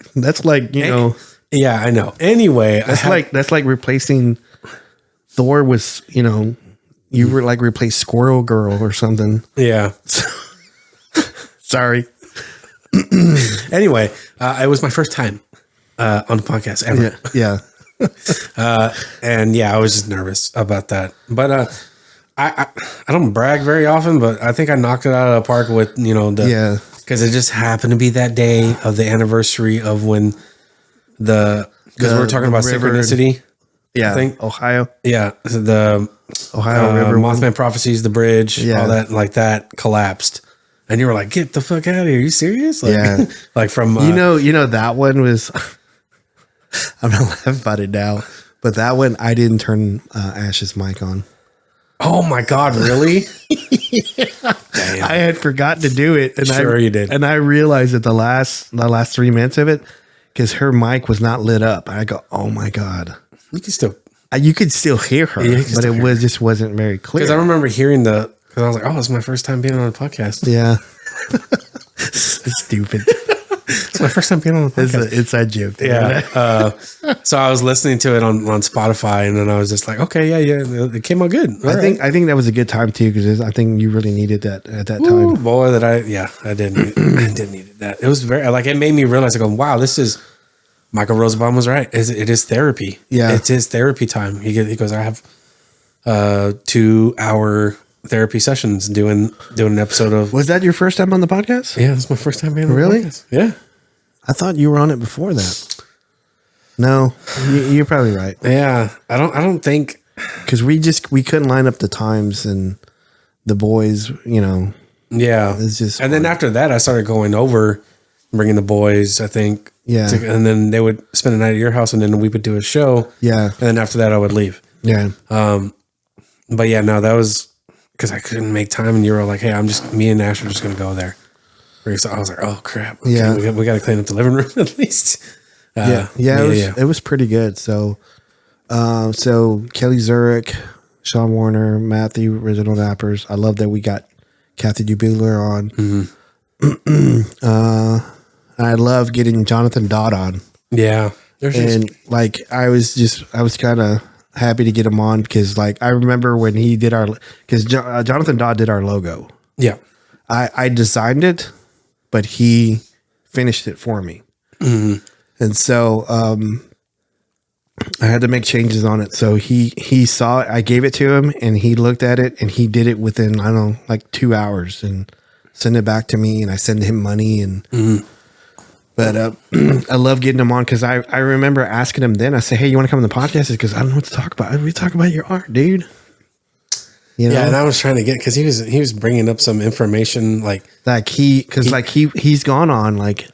Yeah, I know. Anyway, that's like replacing Thor was, you were like replace Squirrel Girl or something. Yeah. Sorry. Anyway, it was my first time on the podcast ever. Yeah. And yeah, I was just nervous about that. But I don't brag very often, but I think I knocked it out of the park with, because it just happened to be that day of the anniversary of when because we were talking about synchronicity. Yeah, I think Ohio. Yeah, the Ohio River Mothman Prophecies, the bridge, all that, that collapsed, and you were like, "Get the fuck out of here! Are you serious?" From that one was. I'm not laughing about it now, but that one I didn't turn Ash's mic on. Oh my God! Really? Damn. I had forgotten to do it, and you did. And I realized that the last 3 minutes of it, because her mic was not lit up. I go, "Oh my God!" You could still hear her, but it just wasn't very clear. Because I remember hearing because I was like, "Oh, it's my first time being on a podcast." Yeah, stupid. It's my first time being on a podcast. It's an inside joke. Yeah. So I was listening to it on Spotify, and then I was just like, "Okay, yeah, it came out good." I think that was a good time too, because I think you really needed that at that time. Boy, I did need that. It was very it made me realize, wow, this is. Michael Rosenbaum was right. It is therapy. Yeah. It's his therapy time. He goes, I have 2-hour therapy sessions doing an episode of. Was that your first time on the podcast? Yeah, that's my first time being on the podcast. Yeah. I thought you were on it before that. No, you're probably right. Yeah. I don't think. Because we couldn't line up the times, and the boys, Yeah. It's just. And then after that, I started going over, bringing the boys, I think. Yeah. And then they would spend a night at your house, and then we would do a show. Yeah. And then after that, I would leave. Yeah. But yeah, no, that was because I couldn't make time, and you were like, "Hey, me and Ash are just going to go there." So I was like, "Oh crap! Okay, yeah, we got to clean up the living room at least." It was pretty good. So, Kelly Zurich, Sean Warner, Matthew, Reginald Nappers. I love that we got Kathy DeBueller on. I love getting Jonathan Dodd on. Yeah. I was kind of happy to get him on because, like, I remember when he did because Jonathan Dodd did our logo. Yeah. I designed it, but he finished it for me. Mm-hmm. And so I had to make changes on it. So he saw it. I gave it to him and he looked at it and he did it within, I don't know, like 2 hours and sent it back to me, and I send him money. And but I love getting him on because I remember asking him then. I said, "Hey, you want to come on the podcast?" Because I don't know what to talk about. We talk about your art, dude. You know? Yeah, and I was trying to get because he was bringing up some information like he's gone on like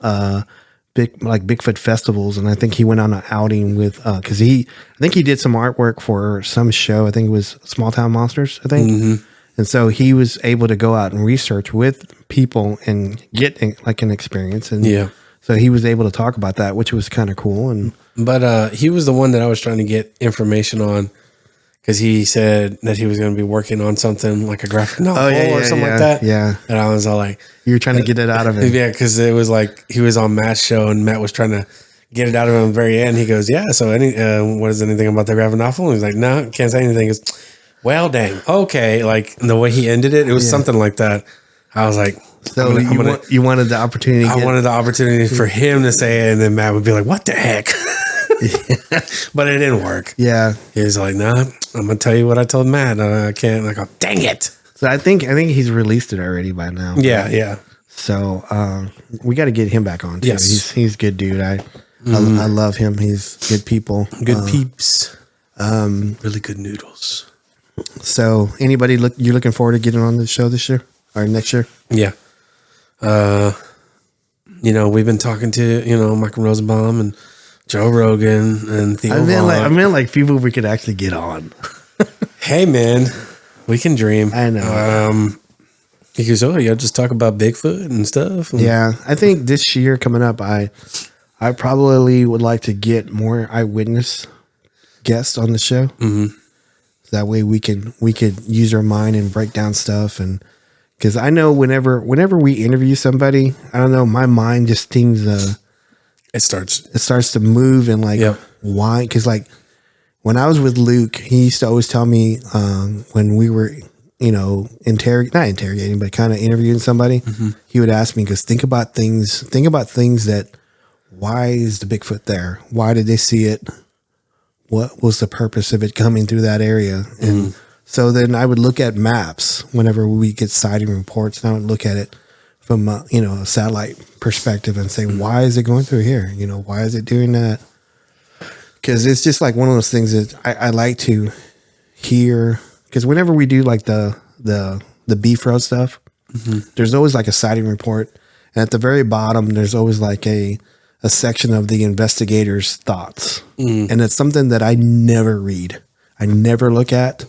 Bigfoot festivals, and I think he went on an outing with because I think he did some artwork for some show. I think it was Small Town Monsters. I think. And so he was able to go out and research with people and get like an experience. And so he was able to talk about that, which was kind of cool. But he was the one that I was trying to get information on because he said that he was going to be working on something like a graphic novel or something like that. Yeah. And I was all like, you were trying to get it out of him. Yeah. Cause it was like, he was on Matt's show and Matt was trying to get it out of him at the very end. He goes, yeah. So what is anything about the graphic novel? And he's like, no, can't say anything. He goes, well, dang. Okay. Like the way he ended it, it was something like that. I was like, so you wanted the opportunity. I wanted the opportunity for him to say it. And then Matt would be like, what the heck? But it didn't work. Yeah. He was like, nah, I'm going to tell you what I told Matt. I can't. Like, oh, dang it. So I think he's released it already by now. Yeah. Yeah. So we got to get him back on too. Yes. He's a good dude. I love him. He's good people. Good peeps. Really good noodles. So anybody you're looking forward to getting on the show this year or next year? Yeah. We've been talking to, Michael Rosenbaum and Joe Rogan and Theo I meant like people we could actually get on. Hey man, we can dream. I know. He goes, oh, yeah, just talk about Bigfoot and stuff. Yeah. I think this year coming up, I probably would like to get more eyewitness guests on the show. Mm-hmm. That way we could use our mind and break down stuff. And because I know whenever we interview somebody, I don't know, my mind just thinks it starts to move and like why? Because like when I was with Luke, he used to always tell me when we were not interrogating, but kind of interviewing somebody, he would ask me, because think about things that why is the Bigfoot there? Why did they see it? What was the purpose of it coming through that area? And so then I would look at maps whenever we get sighting reports, and I would look at it from a satellite perspective and say, why is it going through here? Why is it doing that? Because it's just like one of those things that I like to hear. Because whenever we do like the beef road stuff, there's always like a sighting report, and at the very bottom there's always like a section of the investigator's thoughts. And it's something that I never read. I never look at,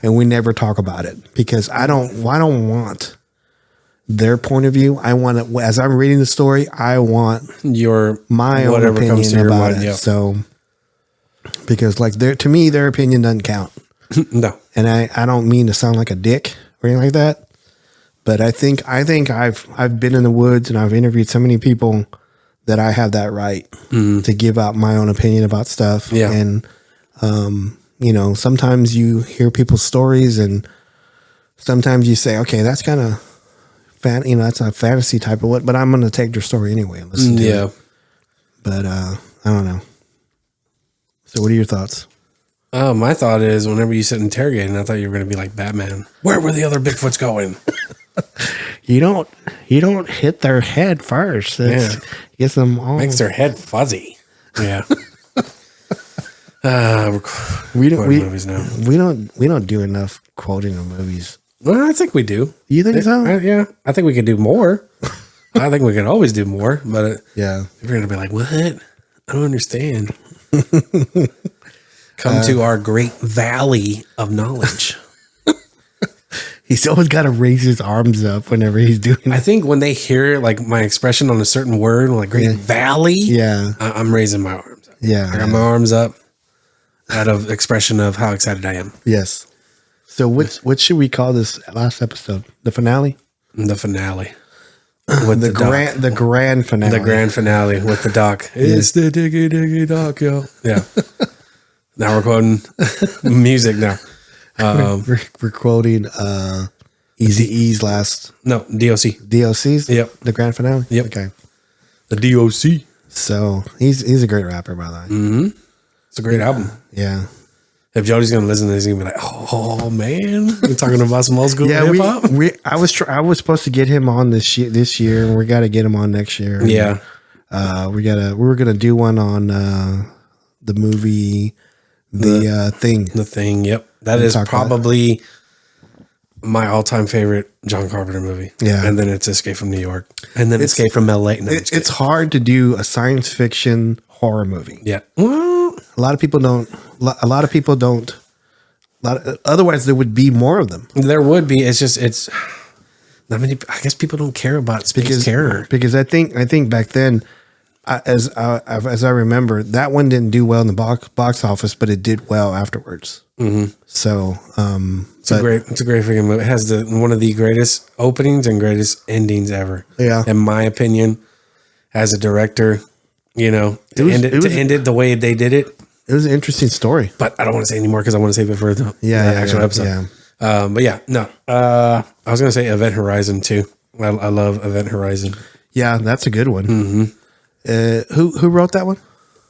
and we never talk about it because I don't want their point of view. I want it, as I'm reading the story, I want my own opinion about it. Yeah. So, because like to me, their opinion doesn't count. No. And I don't mean to sound like a dick or anything like that, but I think I've been in the woods and I've interviewed so many people that I have that right to give out my own opinion about stuff. Yeah. And, sometimes you hear people's stories and sometimes you say, okay, that's kind of that's a fantasy type of but I'm going to take their story anyway and listen to it. But, I don't know. So what are your thoughts? My thought is whenever you said interrogating, I thought you were going to be like Batman. Where were the other Bigfoots going? You don't hit their head first. Gets them all. Makes their head fuzzy. Yeah. We don't movies now. We don't do enough quoting of movies. Well, I think we do. You think so? Yeah. I think we could do more. I think we can always do more, but yeah, you're going to be like, what? I don't understand. Come to our great valley of knowledge. He's always got to raise his arms up whenever he's doing it. I think when they hear like my expression on a certain word, like great valley, I'm raising my arms up. Yeah. I got my arms up out of expression of how excited I am. Yes. So what should we call this last episode? The finale? The finale. With the grand finale. The grand finale with the doc. It's the diggy diggy doc, yo. Yeah. Now we're quoting music now. We're quoting Eazy-E's last... No, DOC. DOC's? Yep. The grand finale? Yep. Okay. The DOC. So he's a great rapper, by the way. Mm-hmm. It's a great album. Yeah. If Jody's gonna listen to this, he's gonna be like, "Oh man, we're talking about some old school hip hop." I was supposed to get him on this year, and we got to get him on next year. Yeah. We were gonna do one on the movie, the Thing. The Thing. Yep. That is probably my all-time favorite John Carpenter movie. Yeah. And then it's Escape from New York, and then Escape from LA. No, it's hard to do a science fiction horror movie. Yeah. Well, a lot of people don't. Otherwise, there would be more of them. There would be. It's not many. I guess people don't care about space terror because I think back then, as I remember, that one didn't do well in the box office, but it did well afterwards. Mm-hmm. So it's a great freaking movie. It has one of the greatest openings and greatest endings ever. Yeah, in my opinion, as a director, to end it the way they did it. It was an interesting story, but I don't want to say anymore because I want to save it for the actual episode. Yeah. But yeah, no. I was gonna say Event Horizon too. I love Event Horizon. Yeah, that's a good one. Mm-hmm. Who wrote that one?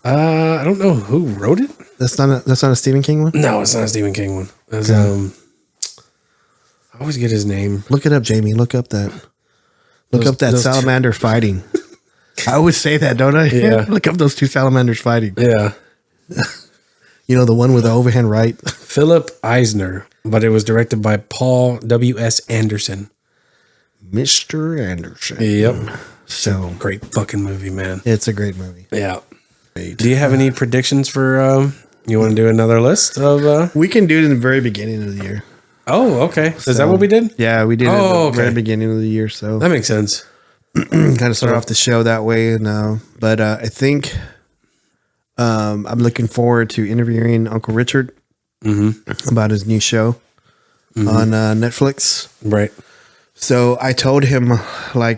I don't know who wrote it. That's not a Stephen King one. No, it's not a Stephen King one. It's, I always get his name. Look it up, Jamie. Look up that salamander fighting. I always say that, don't I? Yeah. Look up those two salamanders fighting. Yeah. The one with the overhand right. Philip Eisner, but it was directed by Paul W.S. Anderson. Mr. Anderson. Yep. So great fucking movie, man. It's a great movie. Yeah. Do you have any predictions for you want to do another list of We can do it in the very beginning of the year. Oh, okay. Is that what we did? Yeah, we did it at the very beginning of the year, so that makes sense. Kind of start off the show that way, and but I think I'm looking forward to interviewing Uncle Richard about his new show on Netflix. Right. So I told him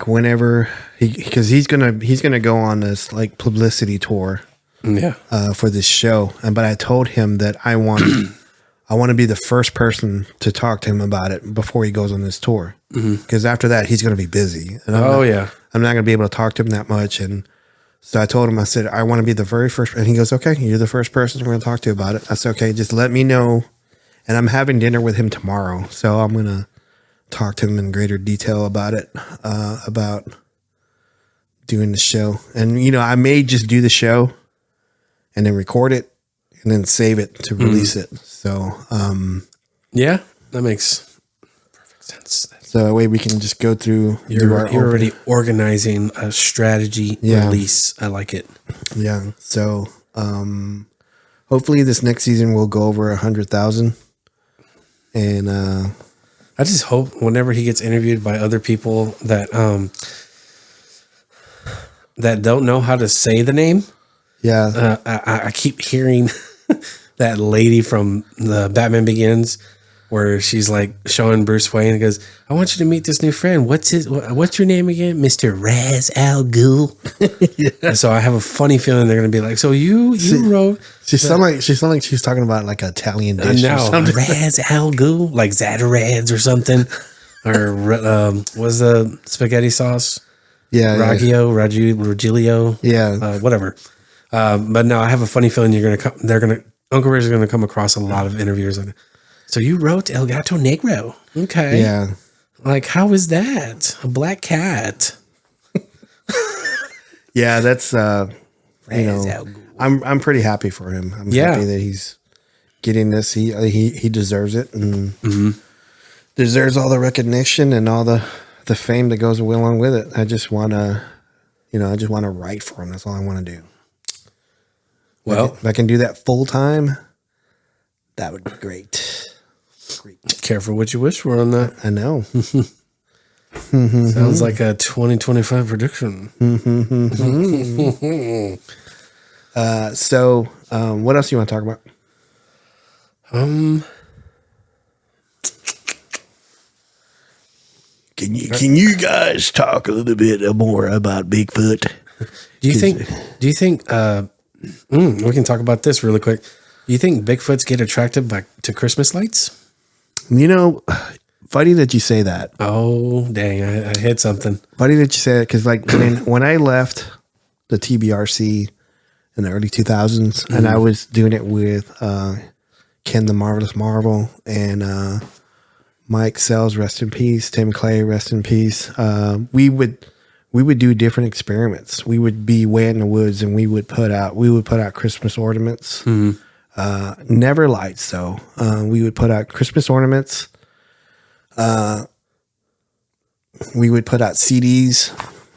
whenever because he's gonna go on this publicity tour, for this show, but I told him that I want to be the first person to talk to him about it before he goes on this tour, because after that he's gonna be busy, and I'm not gonna be able to talk to him that much, and so I told him, I said, I want to be the very first, and he goes, okay, you're the first person we're gonna talk to about it. I said, okay, just let me know, and I'm having dinner with him tomorrow, so I'm gonna talk to him in greater detail about it, about doing the show. And, I may just do the show and then record it and then save it to release it. So, yeah, that makes perfect sense. So that way we can just go through. You're already organizing a strategy release. I like it. Yeah. So, hopefully this next season we'll go over 100,000. And, I just hope whenever he gets interviewed by other people that that don't know how to say the name. Yeah. I keep hearing that lady from the Batman Begins where she's showing Bruce Wayne and goes, I want you to meet this new friend. What's your name again? Mr. Ra's al Ghul. Yeah. So I have a funny feeling they're going to be like, so you wrote. She sound like she's talking about an Italian dish or something. Ra's al Ghul, like Zatarads or something. Or was the spaghetti sauce? Yeah. Rogelio. Yeah. Whatever. But no, I have a funny feeling Uncle Rich is going to come across a lot of interviewers. So you wrote El Gato Negro. Okay. Yeah. How is that? A black cat. Yeah, that's I'm pretty happy for him. I'm happy that he's getting this. He deserves it, and deserves all the recognition and all the fame that goes along with it. I just want to, write for him. That's all I want to do. Well, if I can do that full time, that would be great. Careful what you wish for on that. I know. Sounds like a 2025 prediction. So, what else do you want to talk about? Can you guys talk a little bit more about Bigfoot? Do you think we can talk about this really quick? You think Bigfoots get attracted to Christmas lights? Funny that you say that. Oh, dang. I hit something. Funny that you say that because like when I left the TBRC in the early 2000s and I was doing it with Ken the Marvelous Marvel and Mike Sells, rest in peace, Tim Clay, rest in peace. We would do different experiments. We would be way in the woods and we would put out Christmas ornaments. Never lights though. We would put out Christmas ornaments. We would put out CDs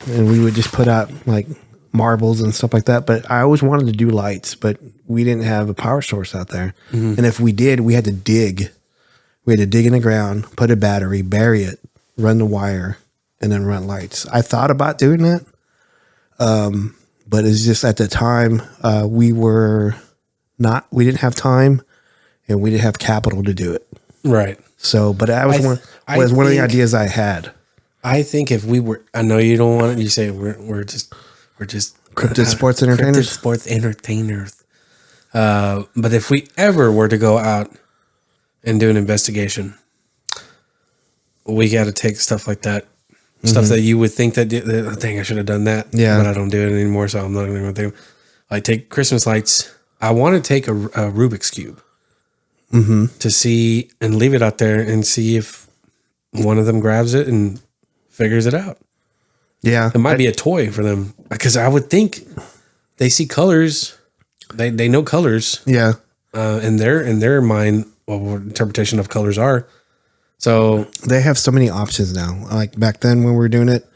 and we would just put out like marbles and stuff like that. But I always wanted to do lights, but we didn't have a power source out there. And if we did, we had to dig. We had to dig in the ground, put a battery, bury it, run the wire, and then run lights. I thought about doing that. But it's just at the time, we didn't have time and we didn't have capital to do it. Right. So, but that was one of the ideas I had. I think if we were, I know you don't want it. You say we're just Cryptid sports entertainers. Cryptid sports entertainers. But if we ever were to go out and do an investigation, we got to take stuff like that, stuff that you would think that, dang, I should have done that. Yeah. But I don't do it anymore, so I'm not going to think. Like take Christmas lights. I want to take a Rubik's Cube to see and leave it out there and see if one of them grabs it and figures it out. Yeah. It might be a toy for them because I would think they see colors. They know colors. Yeah. In their mind, what interpretation of colors are. So they have so many options now. Like back then when we were doing it,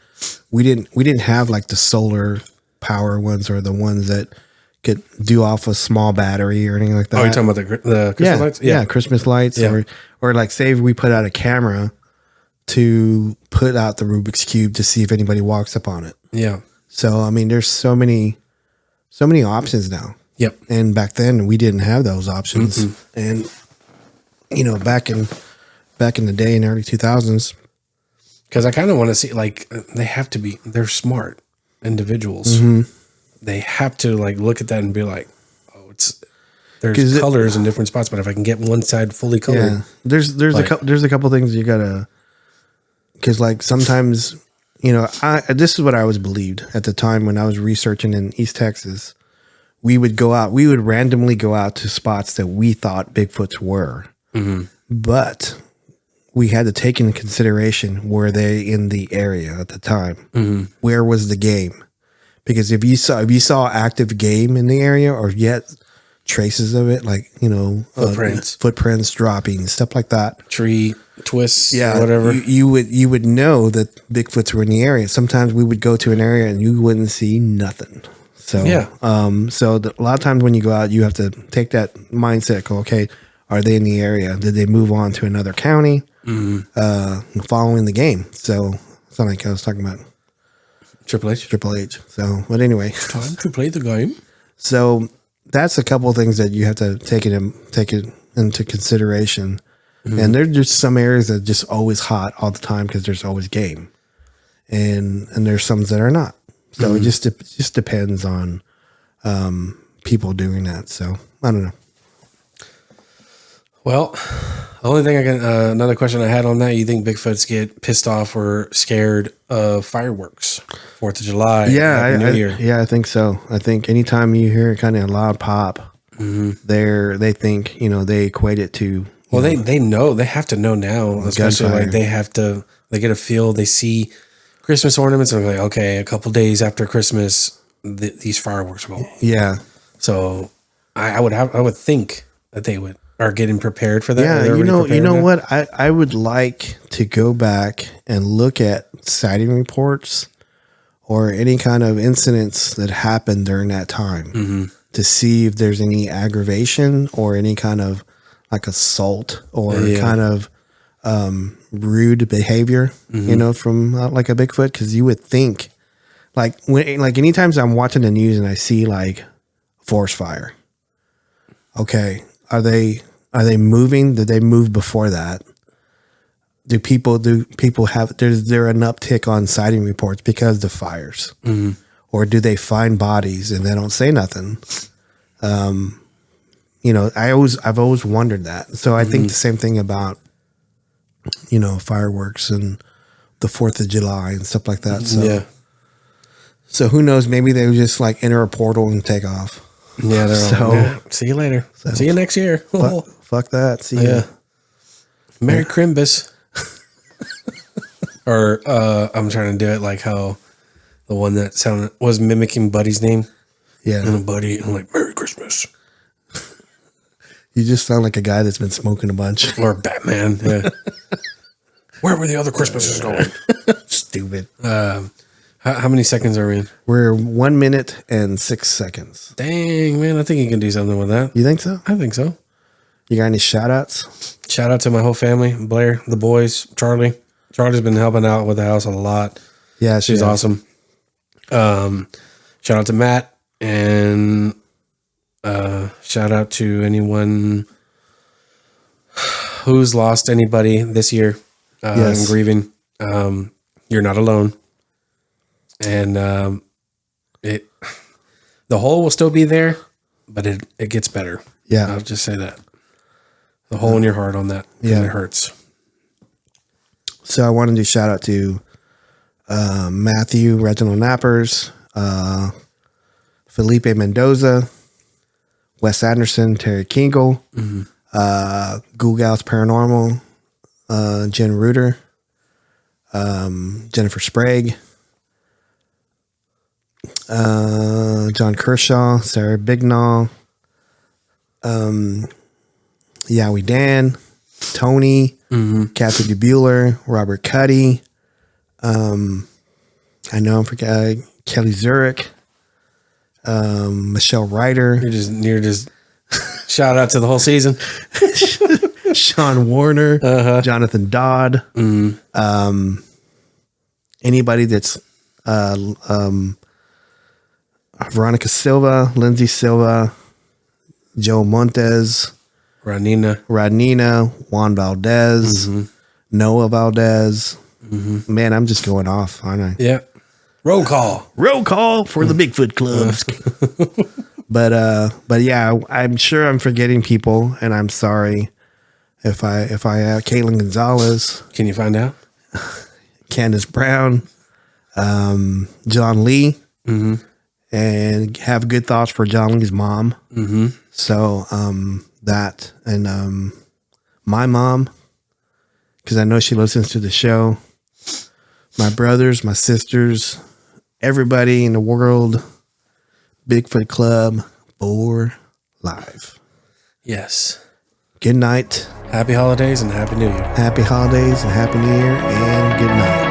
we didn't have like the solar power ones or the ones that could do off a small battery or anything like that. Oh, you're talking about the Christmas lights? Yeah, Christmas lights. Yeah. Or like say we put out a camera to put out the Rubik's Cube to see if anybody walks up on it. Yeah. So I mean there's so many options now. Yep. And back then we didn't have those options. And back in the day in the early 2000s. Because I kind of want to see, like, they're smart individuals. They have to, like, look at that and be like, oh, there's colors in different spots, but if I can get one side fully colored. Yeah. There's a couple things you gotta, because, like, sometimes, this is what I always believed at the time when I was researching in East Texas. We would randomly go out to spots that we thought Bigfoots were. But we had to take into consideration, were they in the area at the time? Where was the game? Because if you saw active game in the area or yet traces of it, like, footprints dropping, stuff like that. Tree twists, whatever. You would know that Bigfoots were in the area. Sometimes we would go to an area and you wouldn't see nothing. So, a lot of times when you go out, you have to take that mindset, go, okay, are they in the area? Did they move on to another county? Following the game. So it's not like I was talking about Triple H. So, but anyway, time to play the game. So that's a couple of things that you have to take it into consideration. And there's just some areas that are just always hot all the time because there's always game, and there's some that are not. So it just depends on people doing that. So I don't know. Well, the only thing another question I had on that, you think Bigfoots get pissed off or scared of fireworks, 4th of July, New Year? Yeah, I think so. I think anytime you hear kind of a loud pop, they think, they equate it to. Well, they know, they have to know now, especially like they get a feel, they see Christmas ornaments and they're like, okay, a couple days after Christmas, these fireworks will go. Yeah. So I would think that they are getting prepared for that. Yeah, you know what? I would like to go back and look at sighting reports or any kind of incidents that happened during that time to see if there's any aggravation or any kind of like assault or kind of rude behavior, from like a Bigfoot. Because you would think, like anytime I'm watching the news and I see like forest fire, okay, are they moving? Did they move before that? Do people have, is there an uptick on sighting reports because of the fires? Or do they find bodies and they don't say nothing? I've always wondered that. So I think the same thing about, fireworks and the 4th of July and stuff like that. So, yeah. So who knows? Maybe they would just like enter a portal and take off. Yeah. They're all, see you later. So, see you next year. Fuck that. See ya. Merry Crimbus. Or I'm trying to do it like how the one that was mimicking Buddy's name. Yeah. And Buddy, I'm like, Merry Christmas. You just sound like a guy that's been smoking a bunch. Or Batman. Yeah. Where were the other Christmases going? Stupid. How many seconds are we in? We're 1 minute and 6 seconds. Dang, man. I think you can do something with that. You think so? I think so. You got any shout outs? Shout out to my whole family. Blair, the boys, Charlie. Charlie's been helping out with the house a lot. Yeah, she's awesome. Shout out to Matt, and shout out to anyone who's lost anybody this year in grieving. You're not alone. And the hole will still be there, but it gets better. Yeah. I'll just say that. The hole in your heart on that. Yeah. It hurts. So I wanted to shout out to Matthew, Reginald Nappers, Felipe Mendoza, Wes Anderson, Terry Kingle, Google's Paranormal, Jen Reuter, Jennifer Sprague, John Kershaw, Sarah Bignall, Yowie Dan, Tony, Kathy DeBueller, Robert Cuddy. I know I'm forgetting Kelly Zurich, Michelle Ryder. You're just shout out to the whole season. Sean Warner, Jonathan Dodd. Anybody that's Veronica Silva, Lindsay Silva, Joe Montes, Rodnina, Juan Valdez, Noah Valdez. Man, I'm just going off, aren't I? Yeah. Roll call for the Bigfoot Clubs. But yeah, I'm sure I'm forgetting people, and I'm sorry if I have Caitlin Gonzalez. Can you find out? Candace Brown, John Lee, and have good thoughts for John Lee's mom. So that and my mom, because I know she listens to the show. My brothers, my sisters, everybody in the world. Bigfoot Club for life. Yes. Good night. Happy holidays and Happy New Year. Happy holidays and Happy New Year and good night.